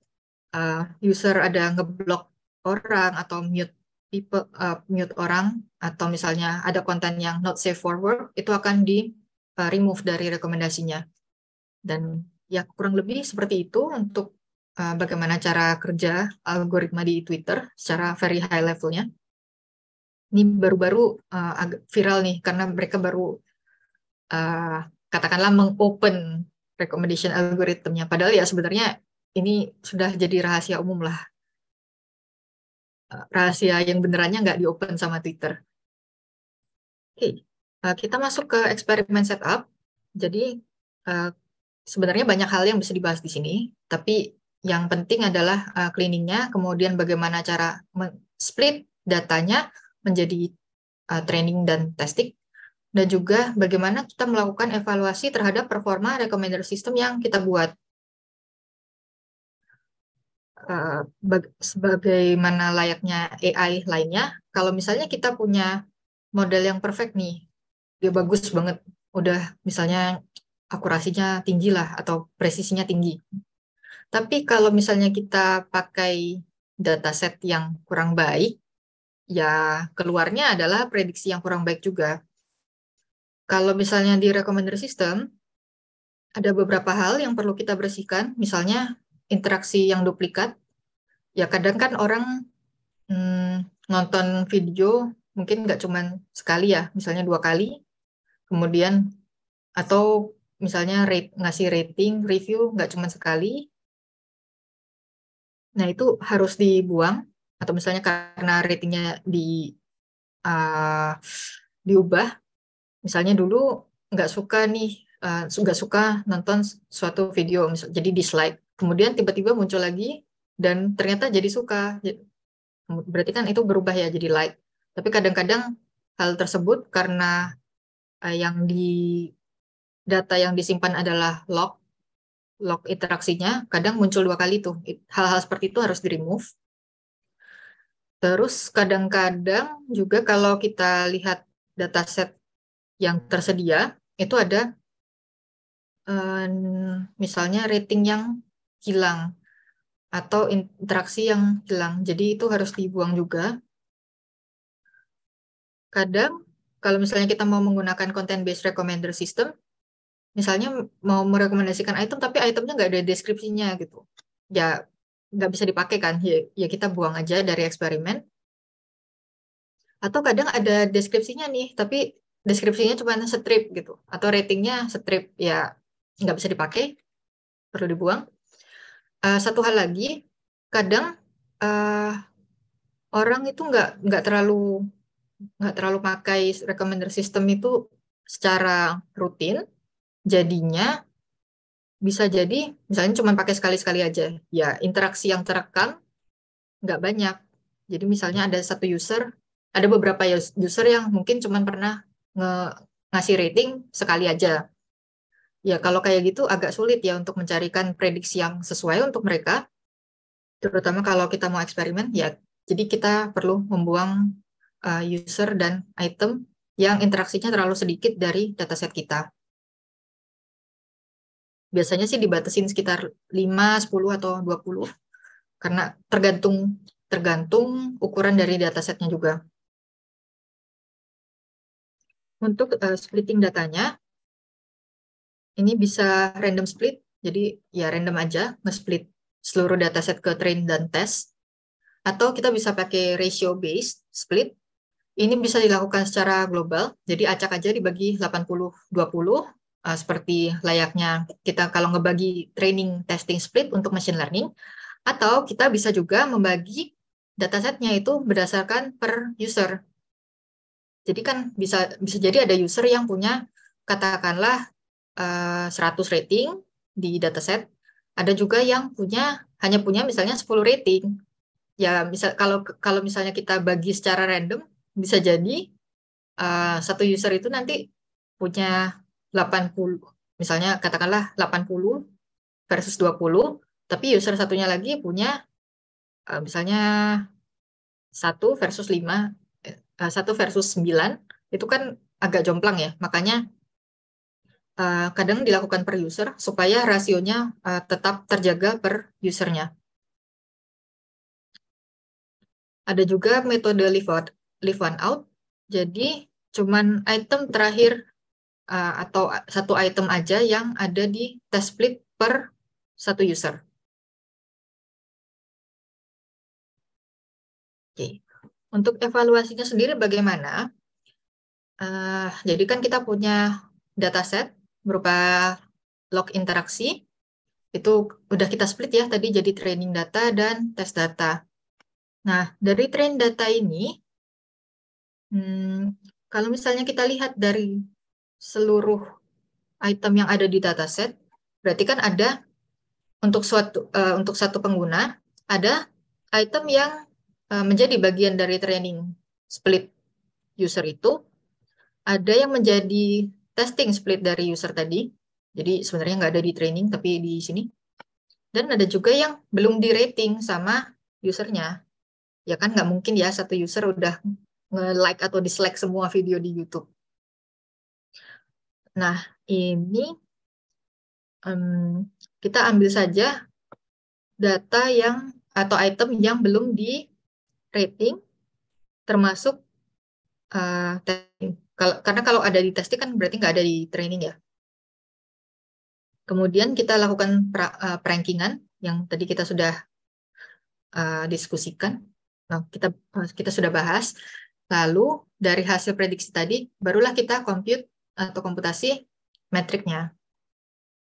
user ada ngeblok orang atau mute orang, atau misalnya ada konten yang not safe for work, itu akan di remove dari rekomendasinya. Dan ya kurang lebih seperti itu untuk bagaimana cara kerja algoritma di Twitter secara very high levelnya. Ini baru-baru agak viral nih, karena mereka baru katakanlah mengopen recommendation algoritmnya. Padahal ya sebenarnya ini sudah jadi rahasia umum lah. Rahasia yang benerannya nggak di-open sama Twitter. Oke, kita masuk ke eksperimen setup. Jadi sebenarnya banyak hal yang bisa dibahas di sini, tapi yang penting adalah cleaningnya, kemudian bagaimana cara split datanya menjadi training dan testing, dan juga bagaimana kita melakukan evaluasi terhadap performa recommender system yang kita buat. Sebagaimana layaknya AI lainnya, kalau misalnya kita punya model yang perfect nih, dia bagus banget, udah misalnya akurasinya tinggi lah atau presisinya tinggi. Tapi kalau misalnya kita pakai dataset yang kurang baik, ya keluarnya adalah prediksi yang kurang baik juga. Kalau misalnya di recommender system, ada beberapa hal yang perlu kita bersihkan, misalnya interaksi yang duplikat. Ya kadang kan orang nonton video mungkin nggak cuma sekali ya, misalnya 2 kali, kemudian atau misalnya ngasih rating, review nggak cuma sekali. Nah, itu harus dibuang, atau misalnya karena ratingnya uh, diubah. Misalnya dulu nggak suka nih, nggak suka nonton suatu video, jadi dislike. Kemudian tiba-tiba muncul lagi dan ternyata jadi suka. Berarti kan itu berubah ya jadi like. Tapi kadang-kadang hal tersebut karena yang di data yang disimpan adalah log interaksinya, kadang muncul 2 kali tuh. Hal-hal seperti itu harus di-remove. Terus kadang-kadang juga kalau kita lihat dataset yang tersedia, itu ada misalnya rating yang hilang atau interaksi yang hilang. Jadi itu harus dibuang juga. Kadang kalau misalnya kita mau menggunakan content-based recommender system, misalnya mau merekomendasikan item tapi itemnya nggak ada deskripsinya gitu, ya nggak bisa dipakai kan, ya kita buang aja dari eksperimen. Atau kadang ada deskripsinya nih, tapi deskripsinya cuma strip gitu, atau ratingnya strip, ya nggak bisa dipakai, perlu dibuang. Satu hal lagi, kadang orang itu nggak terlalu pakai recommender system itu secara rutin, jadinya bisa jadi misalnya cuma pakai sekali-sekali aja, ya interaksi yang terekam nggak banyak. Jadi misalnya ada beberapa user yang mungkin cuma pernah ngasih rating sekali aja. Ya kalau kayak gitu agak sulit ya untuk mencarikan prediksi yang sesuai untuk mereka, terutama kalau kita mau eksperimen ya. Jadi kita perlu membuang user dan item yang interaksinya terlalu sedikit dari dataset kita. Biasanya sih dibatasin sekitar 5, 10, atau 20, karena tergantung ukuran dari datasetnya juga. Untuk splitting datanya, ini bisa random split, jadi ya random aja, nge-split seluruh dataset ke train dan test. Atau kita bisa pakai ratio-based split. Ini bisa dilakukan secara global, jadi acak aja dibagi 80-20, seperti layaknya kita kalau ngebagi training testing split untuk machine learning. Atau kita bisa juga membagi datasetnya itu berdasarkan per user. Jadi kan bisa jadi ada user yang punya katakanlah 100 rating di dataset, ada juga yang hanya punya misalnya 10 rating. Ya, kalau misalnya kita bagi secara random, bisa jadi satu user itu nanti punya 80, misalnya katakanlah 80 versus 20, tapi user satunya lagi punya misalnya 1 versus 5, 1 versus 9, itu kan agak jomplang ya. Makanya kadang dilakukan per user supaya rasionya tetap terjaga per usernya. Ada juga metode leave one out. Jadi cuman item terakhir atau satu item aja yang ada di test split per satu user. Oke. Untuk evaluasinya sendiri bagaimana? Jadi kan kita punya dataset berupa log interaksi. Itu udah kita split ya tadi jadi training data dan test data. Nah, dari train data ini, kalau misalnya kita lihat dari seluruh item yang ada di dataset, berarti kan ada untuk satu pengguna ada item yang menjadi bagian dari training split user itu, ada yang menjadi testing split dari user tadi. Jadi sebenarnya nggak ada di training tapi di sini. Dan ada juga yang belum di rating sama usernya. Ya kan nggak mungkin ya satu user udah nge-like atau dislike semua video di YouTube. Nah, ini kita ambil saja data atau item yang belum di rating, termasuk testing. Karena kalau ada di testing kan berarti nggak ada di training ya. Kemudian kita lakukan perankingan yang tadi kita sudah diskusikan. Nah, kita sudah bahas. Lalu dari hasil prediksi tadi, barulah kita compute atau komputasi metriknya.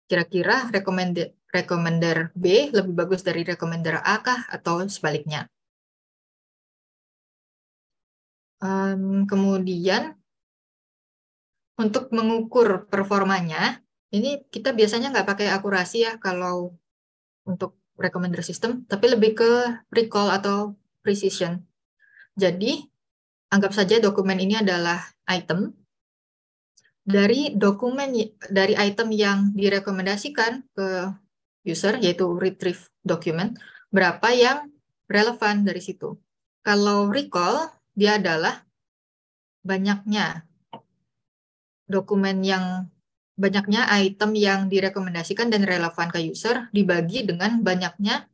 Kira-kira recommender B lebih bagus dari recommender A kah atau sebaliknya? Kemudian untuk mengukur performanya, ini kita biasanya nggak pakai akurasi ya kalau untuk recommender system, tapi lebih ke recall atau precision. Jadi, anggap saja dokumen ini adalah item. Dari item yang direkomendasikan ke user, yaitu retrieve document, berapa yang relevan dari situ. Kalau recall, dia adalah banyaknya item yang direkomendasikan dan relevan ke user dibagi dengan banyaknya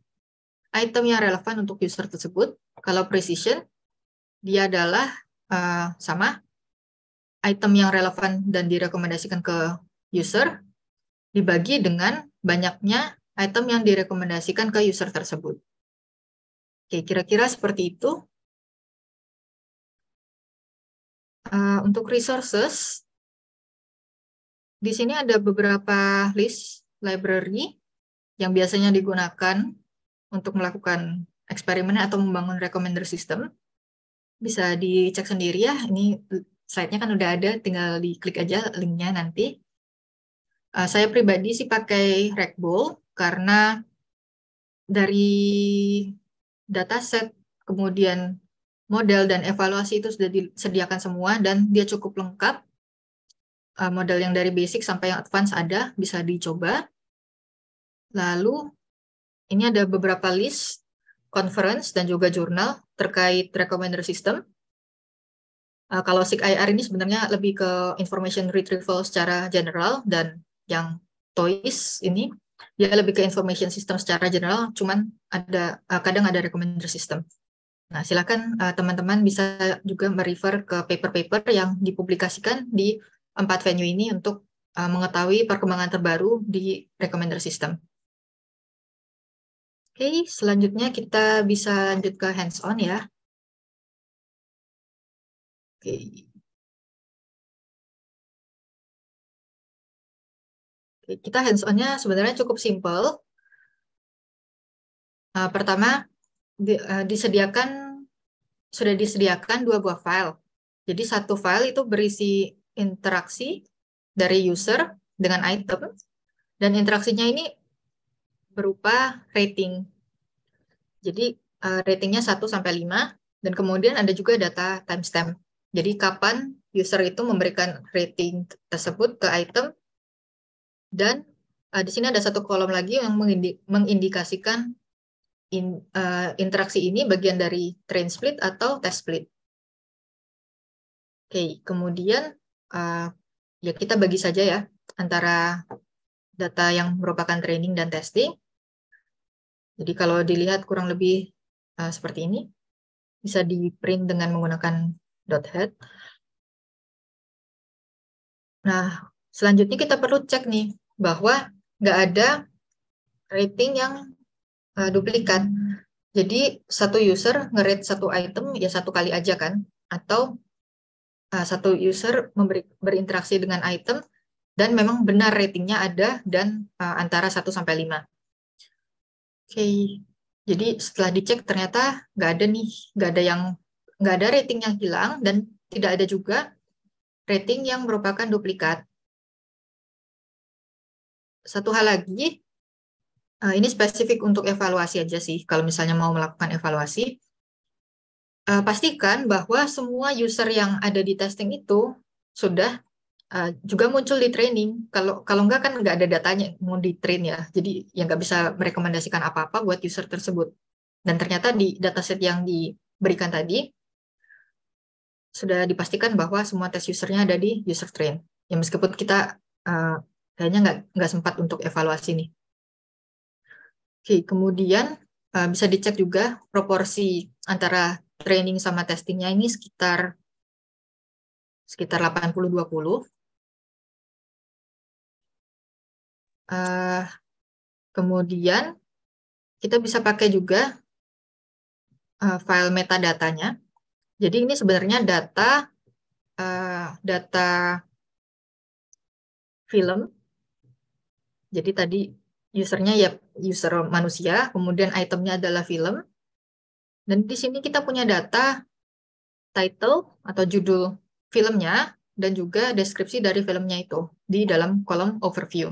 item yang relevan untuk user tersebut. Kalau precision, dia adalah sama item yang relevan dan direkomendasikan ke user dibagi dengan banyaknya item yang direkomendasikan ke user tersebut. Oke, kira-kira seperti itu. Untuk resources, di sini ada beberapa list library yang biasanya digunakan untuk melakukan eksperimen atau membangun recommender system. Bisa dicek sendiri ya, ini slide-nya kan udah ada, tinggal diklik aja linknya nanti. Saya pribadi sih pakai Rackball karena dari dataset, kemudian model dan evaluasi itu sudah disediakan semua dan dia cukup lengkap. Model yang dari basic sampai yang advance ada, bisa dicoba. Lalu ini ada beberapa list, conference, dan juga jurnal terkait recommender system. Kalau SIG-IR ini sebenarnya lebih ke information retrieval secara general, dan yang TOIS ini dia lebih ke information system secara general, cuman kadang ada recommender system. Nah, silakan teman-teman bisa juga merefer ke paper-paper yang dipublikasikan di 4 venue ini untuk mengetahui perkembangan terbaru di recommender system. Oke, selanjutnya kita bisa lanjut ke hands-on ya. Oke. Kita hands-on-nya sebenarnya cukup simple. Pertama, sudah disediakan 2 buah file. Jadi satu file itu berisi interaksi dari user dengan item, dan interaksinya ini berupa rating. Jadi ratingnya 1-5, dan kemudian ada juga data timestamp. Jadi kapan user itu memberikan rating tersebut ke item, dan di sini ada satu kolom lagi yang mengindikasikan interaksi ini bagian dari train split atau test split. Oke, kemudian ya kita bagi saja ya antara data yang merupakan training dan testing. Jadi kalau dilihat kurang lebih seperti ini, bisa di print dengan menggunakan dot head. Nah, selanjutnya kita perlu cek nih bahwa nggak ada rating yang duplikat. Jadi satu user nge-rate satu item ya satu kali aja kan, atau satu user berinteraksi dengan item dan memang benar ratingnya ada dan antara 1-5. Oke, jadi setelah dicek ternyata nggak ada nih, nggak ada rating yang hilang, dan tidak ada juga rating yang merupakan duplikat. Satu hal lagi, ini spesifik untuk evaluasi aja sih, kalau misalnya mau melakukan evaluasi, pastikan bahwa semua user yang ada di testing itu sudah juga muncul di training. Kalau nggak kan nggak ada datanya mau di train ya, jadi ya nggak bisa merekomendasikan apa-apa buat user tersebut. Dan ternyata di dataset yang diberikan tadi sudah dipastikan bahwa semua tes usernya ada di user train. Ya meskipun kita kayaknya nggak sempat untuk evaluasi nih. Oke, kemudian bisa dicek juga proporsi antara training sama testingnya ini sekitar 80-20. Kemudian kita bisa pakai juga file metadatanya. Jadi ini sebenarnya data film. Jadi tadi usernya ya user manusia, kemudian itemnya adalah film. Dan di sini kita punya data title atau judul filmnya dan juga deskripsi dari filmnya itu di dalam kolom overview.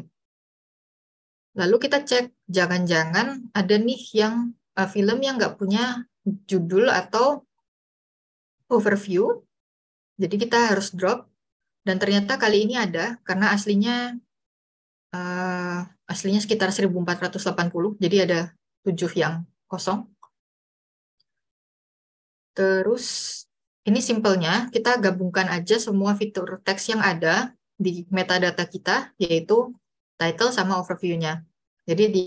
Lalu kita cek, jangan-jangan ada nih yang film yang nggak punya judul atau overview. Jadi kita harus drop, dan ternyata kali ini ada, karena aslinya sekitar 1480, jadi ada 7 yang kosong. Terus ini simpelnya, kita gabungkan aja semua fitur teks yang ada di metadata kita, yaitu title sama overview-nya. Jadi di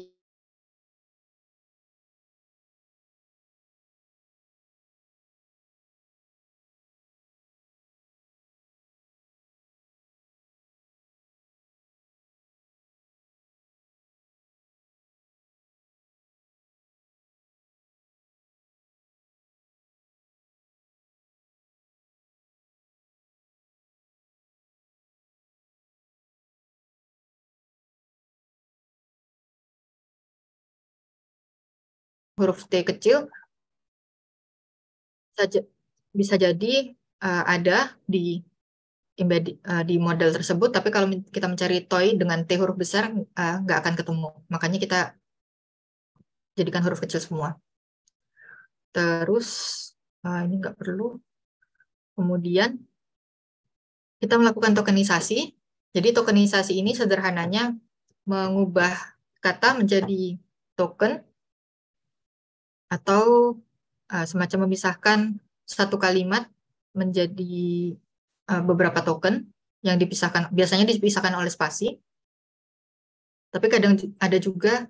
huruf T kecil bisa jadi ada di di model tersebut, tapi kalau kita mencari toy dengan T huruf besar nggak akan ketemu. Makanya kita jadikan huruf kecil semua. Terus ini nggak perlu. Kemudian kita melakukan tokenisasi. Jadi tokenisasi ini sederhananya mengubah kata menjadi token atau semacam memisahkan satu kalimat menjadi beberapa token yang dipisahkan, biasanya dipisahkan oleh spasi. Tapi kadang ada juga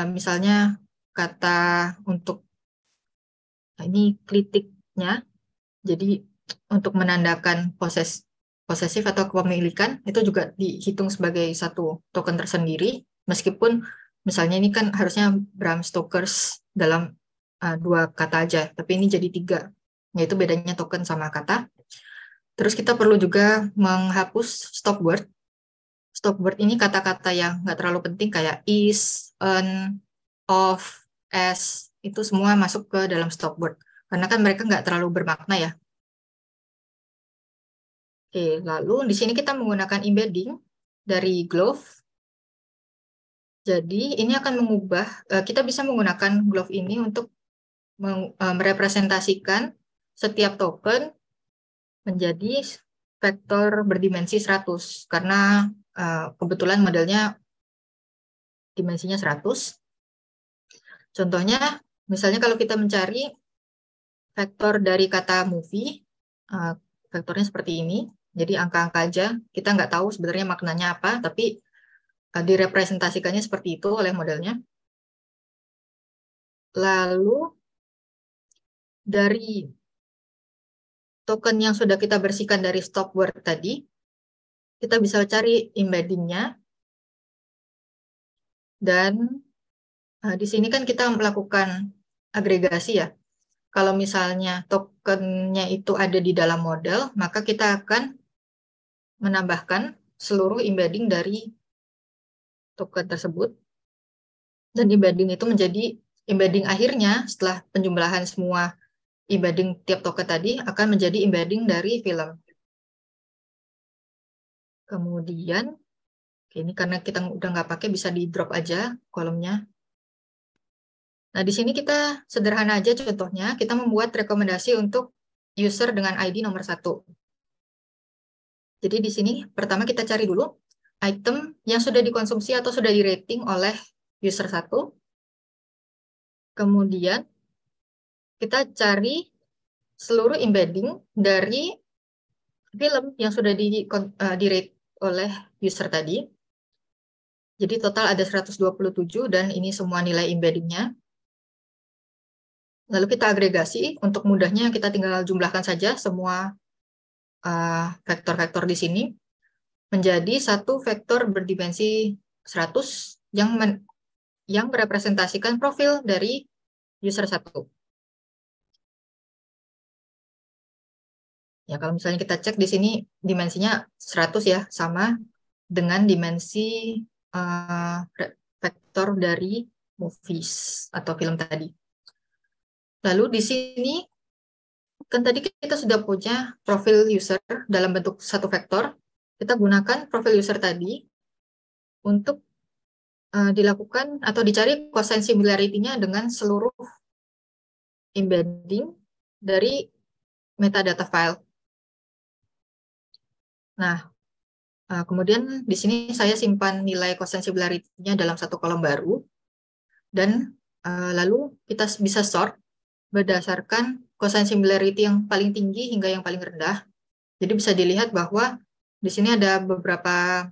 misalnya kata untuk ini klitiknya, jadi untuk menandakan posesif atau kepemilikan itu juga dihitung sebagai satu token tersendiri, meskipun misalnya ini kan harusnya Bram Stokers dalam dua kata aja, tapi ini jadi 3, yaitu bedanya token sama kata. Terus kita perlu juga menghapus stop word. Stop word ini kata-kata yang nggak terlalu penting kayak is, an, of, as, itu semua masuk ke dalam stop word. Karena kan mereka nggak terlalu bermakna ya. Oke, lalu di sini kita menggunakan embedding dari Glove. Jadi ini akan mengubah, kita bisa menggunakan Glove ini untuk merepresentasikan setiap token menjadi vektor berdimensi 100. Karena kebetulan modelnya dimensinya 100. Contohnya, misalnya kalau kita mencari vektor dari kata movie, vektornya seperti ini. Jadi angka-angka aja, kita nggak tahu sebenarnya maknanya apa, tapi direpresentasikannya seperti itu oleh modelnya. Lalu dari token yang sudah kita bersihkan dari stop word tadi, kita bisa cari embeddingnya. Dan di sini kan kita melakukan agregasi ya. Kalau misalnya tokennya itu ada di dalam model, maka kita akan menambahkan seluruh embedding dari token tersebut. Dan embedding itu menjadi embedding akhirnya setelah penjumlahan semua embedding tiap token tadi akan menjadi embedding dari film. Kemudian, ini karena kita udah nggak pakai bisa di drop aja kolomnya. Nah, di sini kita sederhana aja contohnya, kita membuat rekomendasi untuk user dengan ID nomor 1. Jadi di sini pertama kita cari dulu item yang sudah dikonsumsi atau sudah di-rating oleh user 1. Kemudian kita cari seluruh embedding dari film yang sudah di-rate oleh user tadi. Jadi total ada 127 dan ini semua nilai embeddingnya. Lalu kita agregasi, untuk mudahnya kita tinggal jumlahkan saja semua vektor-vektor di sini menjadi satu vektor berdimensi 100 yang merepresentasikan profil dari user 1. Ya, kalau misalnya kita cek di sini dimensinya 100 ya, sama dengan dimensi vektor dari movies atau film tadi. Lalu di sini kan tadi kita sudah punya profil user dalam bentuk satu vektor. Kita gunakan profil user tadi untuk dilakukan atau dicari cosine similarity-nya dengan seluruh embedding dari metadata file. Nah, kemudian di sini saya simpan nilai cosine similarity-nya dalam satu kolom baru, dan lalu kita bisa sort berdasarkan cosine similarity yang paling tinggi hingga yang paling rendah. Jadi bisa dilihat bahwa di sini ada beberapa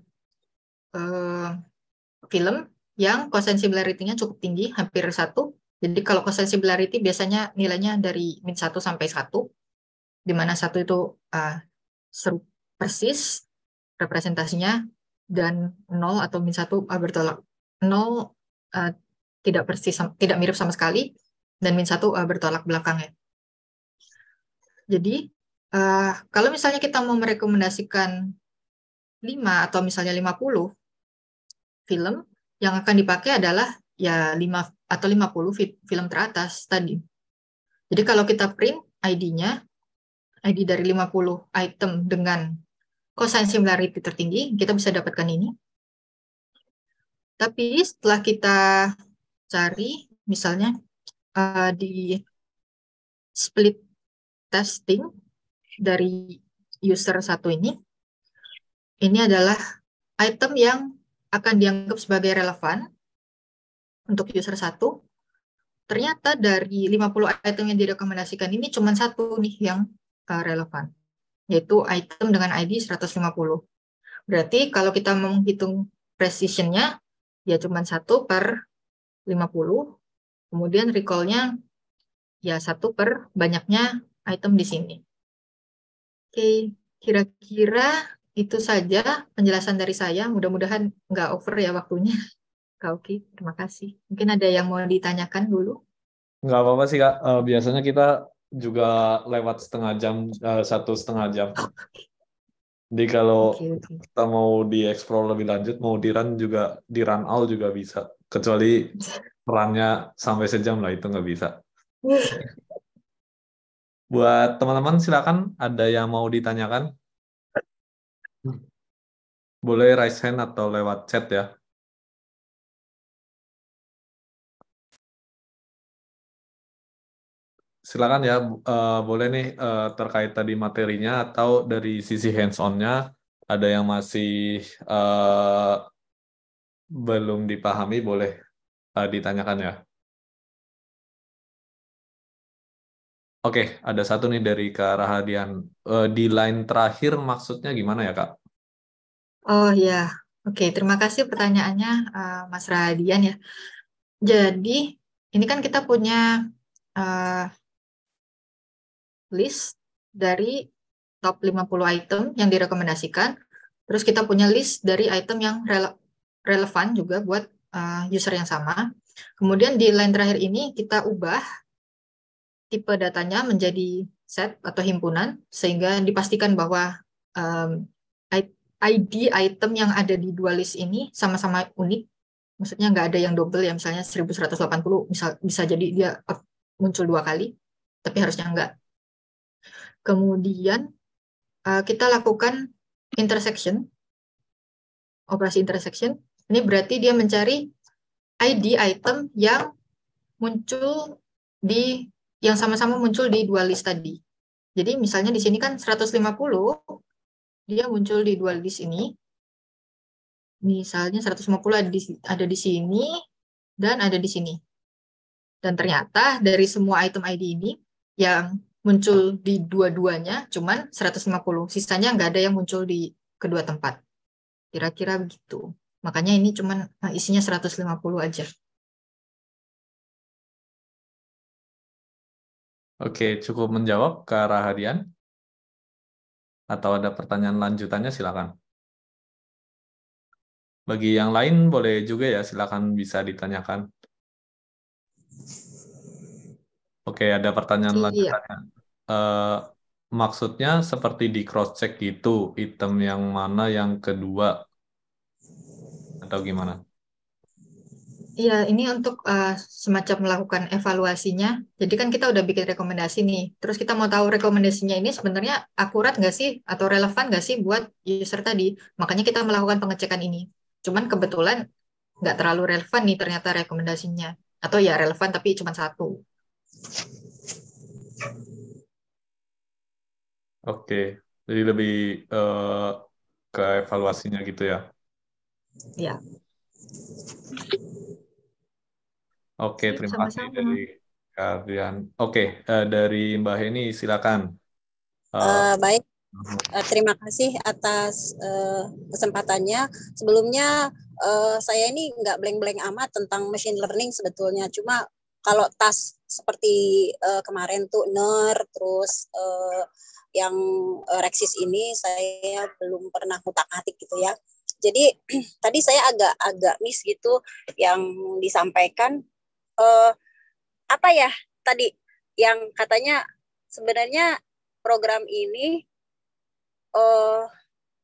film yang cosine similarity-nya cukup tinggi, hampir 1. Jadi kalau cosine similarity biasanya nilainya dari min 1 sampai 1, di mana 1 itu seru persis representasinya, dan 0 atau min 1 bertolak. 0 tidak persis, tidak mirip sama sekali, dan min 1 bertolak belakangnya. Jadi kalau misalnya kita mau merekomendasikan 5 atau misalnya 50 film, yang akan dipakai adalah ya 5 atau 50 film teratas tadi. Jadi kalau kita print ID-nya, ID dari 50 item dengan cosine similarity tertinggi, kita bisa dapatkan ini. Tapi setelah kita cari, misalnya di split testing dari user 1 ini adalah item yang akan dianggap sebagai relevan untuk user 1. Ternyata dari 50 item yang direkomendasikan ini cuma 1 nih yang relevan, yaitu item dengan ID 150. Berarti kalau kita menghitung precision-nya, ya cuma 1/50, kemudian recall-nya ya 1 per banyaknya item di sini. Oke, kira-kira itu saja penjelasan dari saya. Mudah-mudahan nggak over ya waktunya. Kak Oki, terima kasih. Mungkin ada yang mau ditanyakan dulu? Nggak apa-apa sih Kak. Biasanya kita juga lewat setengah jam, 1,5 jam. Jadi kalau Oke, oke. kita mau dieksplor lebih lanjut, mau di run juga, di run all juga bisa. Kecuali runnya sampai sejam lah, itu nggak bisa. Buat teman-teman silakan, ada yang mau ditanyakan? Boleh raise hand atau lewat chat ya. Silakan ya, boleh nih terkait tadi materinya atau dari sisi hands-on-nya ada yang masih eh, belum dipahami, boleh ditanyakan ya. Oke, ada satu nih dari Kak Rahadian. Di line terakhir maksudnya gimana ya Kak? Oh ya, oke. Terima kasih pertanyaannya, Mas Rahadian ya. Jadi, ini kan kita punya uh, list dari top 50 item yang direkomendasikan. Terus kita punya list dari item yang relevan juga buat user yang sama. Kemudian di line terakhir ini kita ubah tipe datanya menjadi set atau himpunan, sehingga dipastikan bahwa um, ID item yang ada di dua list ini sama-sama unik. Maksudnya nggak ada yang double ya, misalnya 1180 bisa jadi dia muncul 2 kali, tapi harusnya nggak. Kemudian kita lakukan intersection, operasi intersection. Ini berarti dia mencari ID item yang muncul yang sama-sama muncul di dua list tadi. Jadi misalnya di sini kan 150, dia muncul di dua list ini. Misalnya 150 ada di sini dan ada di sini. Dan ternyata dari semua item ID ini yang muncul di dua-duanya cuman 150. Sisanya nggak ada yang muncul di kedua tempat. Kira-kira begitu. Makanya ini cuman isinya 150 aja. Oke, cukup menjawab Kak Rahadian. Atau ada pertanyaan lanjutannya silakan. Bagi yang lain boleh juga ya, silakan bisa ditanyakan. Oke, ada pertanyaan Iya. lanjutannya. Maksudnya seperti di cross check gitu, item yang mana yang kedua atau gimana? Iya, ini untuk semacam melakukan evaluasinya. Jadi kan kita udah bikin rekomendasi nih. Terus kita mau tahu rekomendasinya ini sebenarnya akurat nggak sih atau relevan nggak sih buat user tadi. Makanya kita melakukan pengecekan ini. Cuman kebetulan nggak terlalu relevan nih ternyata rekomendasinya. Atau ya relevan tapi cuma satu. Oke, jadi lebih ke evaluasinya gitu ya. Ya, Oke, sip, terima kasih dari sama-sama. kalian. Oke, dari Mbak Heni silakan. Eh, Baik, terima kasih atas kesempatannya. Sebelumnya saya ini nggak blank-blank amat tentang machine learning sebetulnya. Cuma kalau task seperti kemarin tuh NER, terus yang Rexis ini saya belum pernah ngutak-atik gitu ya. Jadi tadi saya agak miss gitu yang disampaikan. Apa ya tadi yang katanya sebenarnya program ini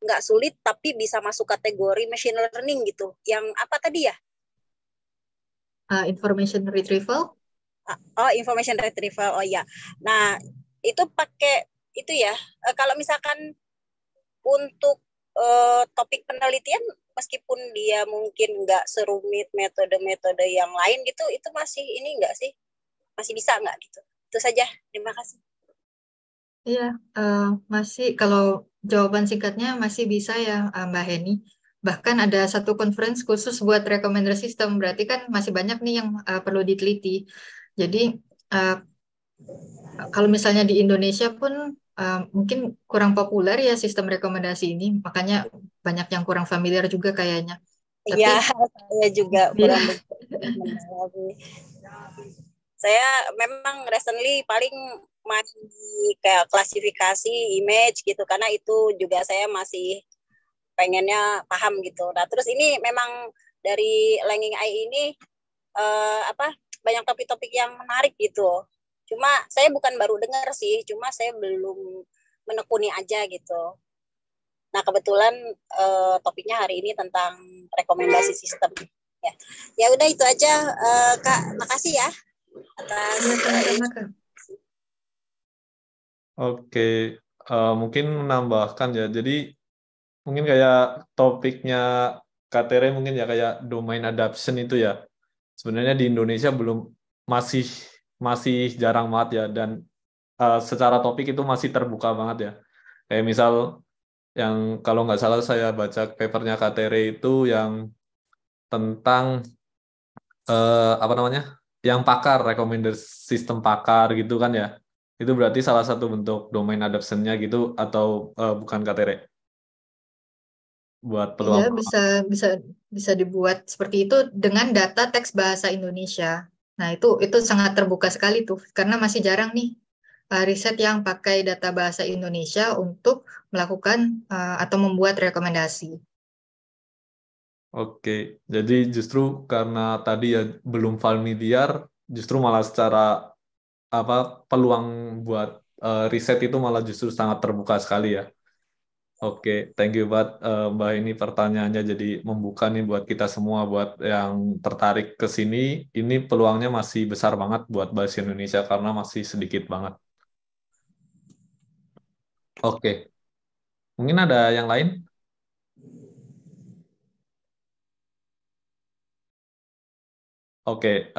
nggak sulit tapi bisa masuk kategori machine learning gitu. Yang apa tadi ya? Information retrieval. Oh, information retrieval. Oh ya. Nah, itu pakai itu ya. Kalau misalkan untuk topik penelitian meskipun dia mungkin nggak serumit metode-metode yang lain gitu, itu masih ini nggak sih? Masih bisa nggak gitu? Itu saja. Terima kasih. Iya, masih kalau jawaban singkatnya masih bisa ya, Mbak Heni. Bahkan ada satu conference khusus buat recommender system, berarti kan masih banyak nih yang perlu diteliti. Jadi kalau misalnya di Indonesia pun mungkin kurang populer ya sistem rekomendasi ini, makanya banyak yang kurang familiar juga kayaknya. Tapi Iya, saya juga iya, kurang begitu mengalami. Saya memang recently paling main di kayak klasifikasi image gitu, karena itu juga saya masih pengennya paham gitu. Nah, terus ini memang dari Langing AI ini banyak topik-topik yang menarik gitu. Cuma saya bukan baru dengar sih, cuma saya belum menekuni aja gitu. Nah, kebetulan topiknya hari ini tentang rekomendasi sistem. Ya, ya udah itu aja, Kak. Makasih ya atas iya sama-sama Kak. Oke, mungkin menambahkan ya. Jadi mungkin kayak topiknya Katere mungkin ya kayak domain adoption itu ya. Sebenarnya di Indonesia belum masih masih jarang banget ya, dan secara topik itu masih terbuka banget ya. Kayak misal yang kalau nggak salah saya baca papernya Katere itu yang tentang apa namanya? Yang pakar, recommender sistem pakar gitu kan ya. Itu berarti salah satu bentuk domain adoption-nya gitu atau bukan Katere buat Iya, peluang. bisa bisa bisa dibuat seperti itu dengan data teks bahasa Indonesia. Nah, itu sangat terbuka sekali tuh, karena masih jarang nih riset yang pakai data bahasa Indonesia untuk melakukan atau membuat rekomendasi. Oke, jadi justru karena tadi ya belum familiar, justru malah secara apa peluang buat riset itu malah justru sangat terbuka sekali ya. Oke, thank you banget Mbak, ini pertanyaannya jadi membuka nih buat kita semua, buat yang tertarik ke sini. Ini peluangnya masih besar banget buat bahasa Indonesia karena masih sedikit banget. Oke, mungkin ada yang lain? Oke,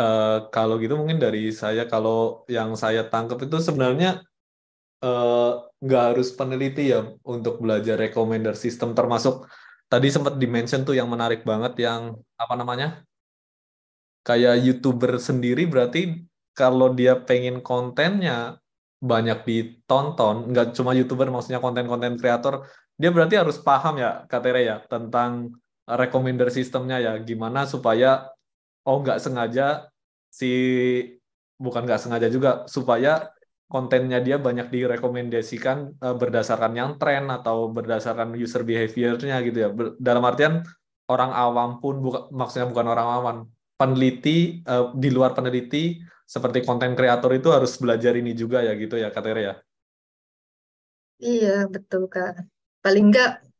kalau gitu mungkin dari saya, kalau yang saya tangkap itu sebenarnya eh, nggak harus peneliti ya untuk belajar recommender system, termasuk tadi sempat dimention tuh yang menarik banget yang apa namanya, kayak YouTuber sendiri berarti kalau dia pengen kontennya banyak ditonton, nggak cuma YouTuber, maksudnya konten-konten kreator, dia berarti harus paham ya Katere ya tentang recommender sistemnya ya, gimana supaya nggak sengaja si bukan nggak sengaja juga, supaya kontennya dia banyak direkomendasikan berdasarkan yang tren atau berdasarkan user behavior-nya gitu ya. Dalam artian orang awam pun maksudnya bukan orang awam, peneliti di luar peneliti seperti konten kreator itu harus belajar ini juga ya gitu ya Katere ya. Iya, betul Kak. Paling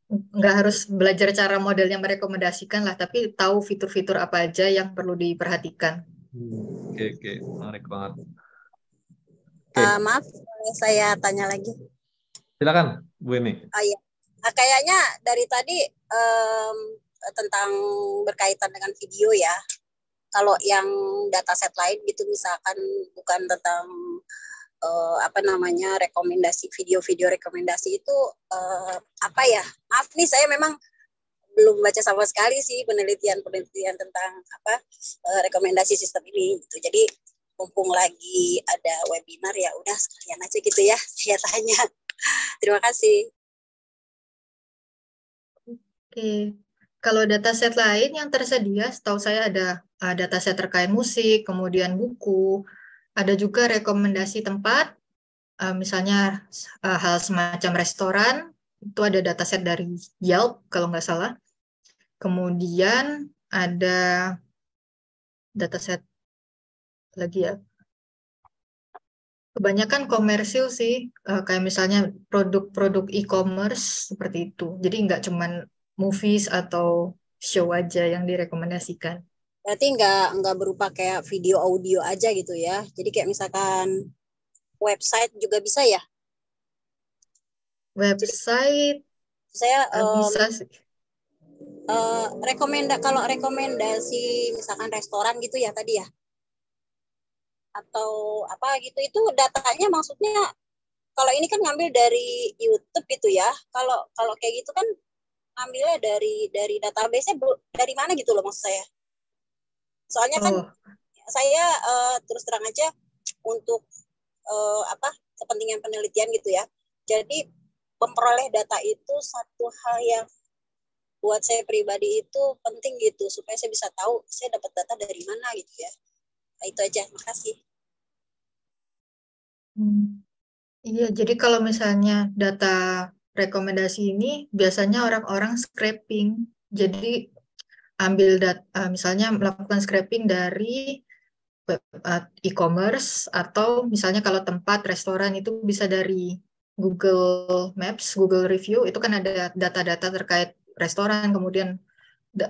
nggak harus belajar cara modelnya merekomendasikan lah, tapi tahu fitur-fitur apa aja yang perlu diperhatikan. Oke, oke, menarik banget. Oke, Maaf, saya tanya lagi. silakan Bu ini. Oh iya, kayaknya dari tadi tentang berkaitan dengan video ya. Kalau yang dataset lain gitu misalkan bukan tentang rekomendasi video-video rekomendasi itu apa ya? Maaf nih, saya memang belum baca sama sekali sih penelitian tentang rekomendasi sistem ini gitu. Jadi mumpung lagi ada webinar ya udah sekalian aja gitu ya saya tanya. Terima kasih. Oke, kalau dataset lain yang tersedia, setahu saya ada dataset terkait musik, kemudian buku, ada juga rekomendasi tempat, misalnya hal semacam restoran, itu ada dataset dari Yelp kalau nggak salah. Kemudian ada dataset lagi ya, kebanyakan komersil sih, kayak misalnya produk-produk e-commerce seperti itu. Jadi nggak cuman movies atau show aja yang direkomendasikan. Berarti nggak berupa kayak video audio aja gitu ya. Jadi kayak misalkan website juga bisa ya. Jadi Website saya bisa sih. kalau rekomendasi misalkan restoran gitu ya tadi ya, atau apa gitu, itu datanya maksudnya kalau ini kan ngambil dari YouTube gitu ya. Kalau kalau kayak gitu kan ngambilnya dari database-nya dari mana gitu loh maksud saya. Soalnya kan Oh, saya terus terang aja untuk kepentingan penelitian gitu ya. Jadi memperoleh data itu satu hal yang buat saya pribadi itu penting gitu, supaya saya bisa tahu saya dapat data dari mana gitu ya. Nah, itu aja, makasih. Iya, jadi kalau misalnya data rekomendasi ini biasanya orang-orang scraping. Jadi ambil data, misalnya melakukan scraping dari e-commerce, atau misalnya kalau tempat restoran itu bisa dari Google Maps, Google Review, itu kan ada data-data terkait restoran, kemudian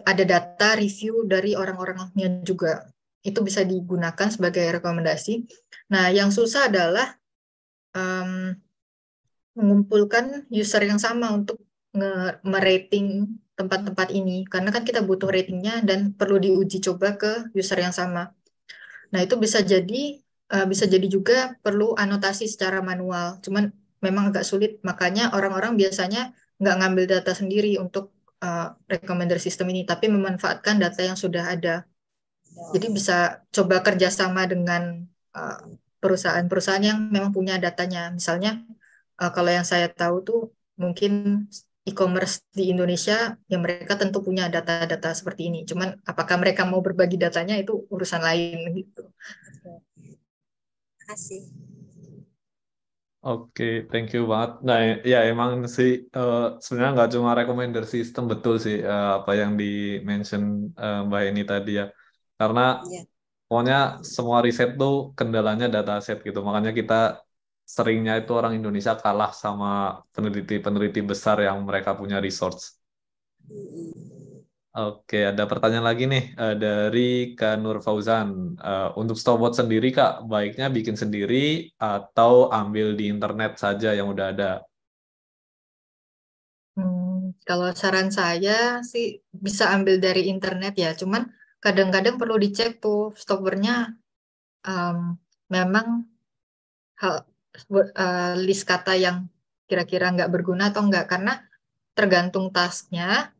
ada data review dari orang-orangnya juga. Itu bisa digunakan sebagai rekomendasi. Nah, yang susah adalah mengumpulkan user yang sama untuk merating tempat-tempat ini, karena kan kita butuh ratingnya dan perlu diuji coba ke user yang sama. Nah, itu bisa jadi juga perlu anotasi secara manual. Cuman memang agak sulit, makanya orang-orang biasanya nggak ngambil data sendiri untuk recommender system ini, tapi memanfaatkan data yang sudah ada. Jadi bisa coba kerjasama dengan perusahaan-perusahaan yang memang punya datanya. Misalnya, kalau yang saya tahu tuh mungkin e-commerce di Indonesia, yang mereka tentu punya data-data seperti ini. Cuman apakah mereka mau berbagi datanya itu urusan lain gitu. Terima kasih. Oke, thank you banget. Nah, ya emang sih sebenarnya nggak cuma recommender system, betul sih apa yang di-mention Mbak Eni tadi ya. Karena Ya. pokoknya semua riset tuh kendalanya dataset gitu. Makanya kita seringnya itu orang Indonesia kalah sama peneliti-peneliti besar yang mereka punya resource. Oke, ada pertanyaan lagi nih dari Kak Nur Fauzan. Untuk stopwatch sendiri, Kak, baiknya bikin sendiri atau ambil di internet saja yang udah ada? Kalau saran saya sih bisa ambil dari internet ya, cuman kadang-kadang perlu dicek tuh stoppernya memang list kata yang kira-kira nggak berguna atau enggak, karena tergantung tasknya.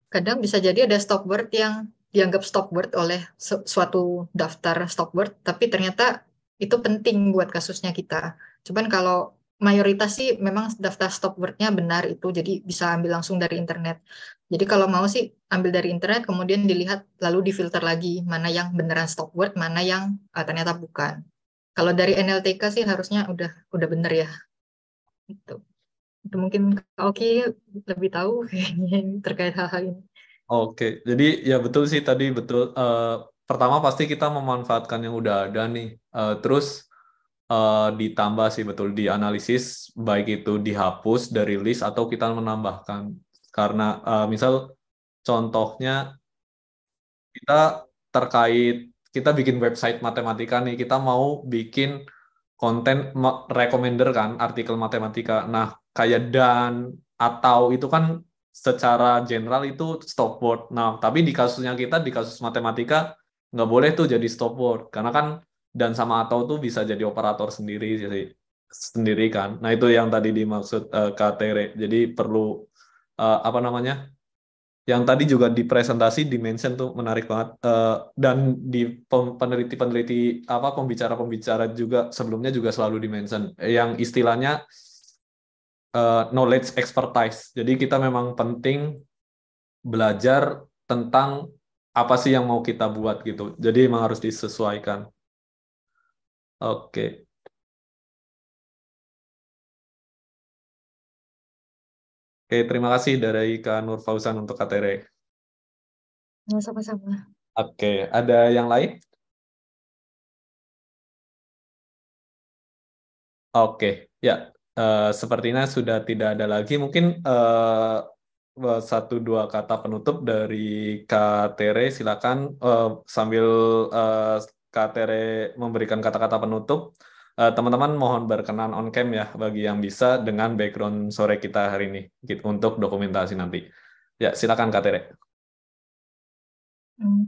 Kadang bisa jadi ada stop word yang dianggap stop word oleh suatu daftar stop word, tapi ternyata itu penting buat kasusnya kita. Cuman kalau mayoritas sih memang daftar stop word-nya benar itu, jadi bisa ambil langsung dari internet. Jadi kalau mau sih ambil dari internet, kemudian dilihat lalu difilter lagi mana yang beneran stop word, mana yang ternyata bukan. Kalau dari NLTK sih harusnya udah bener ya. Itu mungkin Oki lebih tahu kayaknya terkait hal-hal ini. Oke, jadi ya betul sih tadi betul. Pertama pasti kita memanfaatkan yang udah ada nih. Terus ditambah sih betul dianalisis, baik itu dihapus dari list atau kita menambahkan. Karena misal contohnya kita terkait kita bikin website matematika nih, kita mau bikin konten recommender kan, artikel matematika. Nah, kayak dan atau itu kan secara general itu stop word. Nah, tapi di kasusnya kita di kasus matematika nggak boleh tuh jadi stop word karena kan dan sama atau tuh bisa jadi operator sendiri sendiri kan. Nah, itu yang tadi dimaksud Kak Tere. Jadi perlu apa namanya? Yang tadi juga di presentasi dimention tuh menarik banget. Dan di peneliti-peneliti apa pembicara-pembicara juga sebelumnya juga selalu dimention yang istilahnya knowledge expertise. Jadi kita memang penting belajar tentang apa sih yang mau kita buat gitu. Jadi memang harus disesuaikan. Oke. Oke, terima kasih dari Kak Nur Fauzan untuk KTR. Ya, sama-sama. Oke, ada yang lain? Oke, ya, sepertinya sudah tidak ada lagi. Mungkin satu dua kata penutup dari Kak Tere, silakan sambil Kak Tere memberikan kata-kata penutup. Teman-teman mohon berkenan on cam ya bagi yang bisa dengan background sore kita hari ini gitu, untuk dokumentasi nanti. Ya, silakan Kak Tere.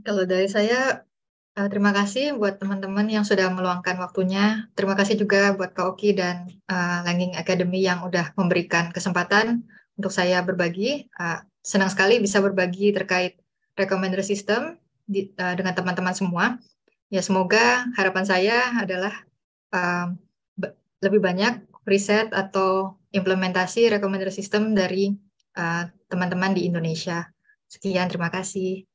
Kalau dari saya, terima kasih buat teman-teman yang sudah meluangkan waktunya. Terima kasih juga buat Kak Oki dan Langing Academy yang udah memberikan kesempatan untuk saya berbagi. Senang sekali bisa berbagi terkait recommender system dengan teman-teman semua. Ya, semoga harapan saya adalah lebih banyak riset atau implementasi rekomendasi sistem dari teman-teman di Indonesia. Sekian, terima kasih.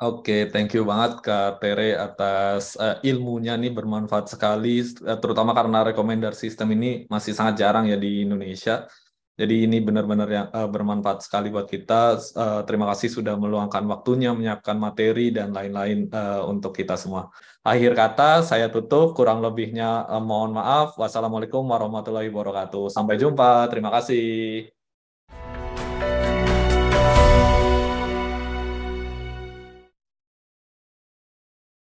Oke, thank you banget Kak Tere atas ilmunya nih, bermanfaat sekali, terutama karena rekomendasi sistem ini masih sangat jarang ya di Indonesia. Jadi ini benar-benar yang bermanfaat sekali buat kita. Terima kasih sudah meluangkan waktunya, menyiapkan materi dan lain-lain untuk kita semua. Akhir kata saya tutup, kurang lebihnya mohon maaf. Wassalamualaikum warahmatullahi wabarakatuh. Sampai jumpa, terima kasih.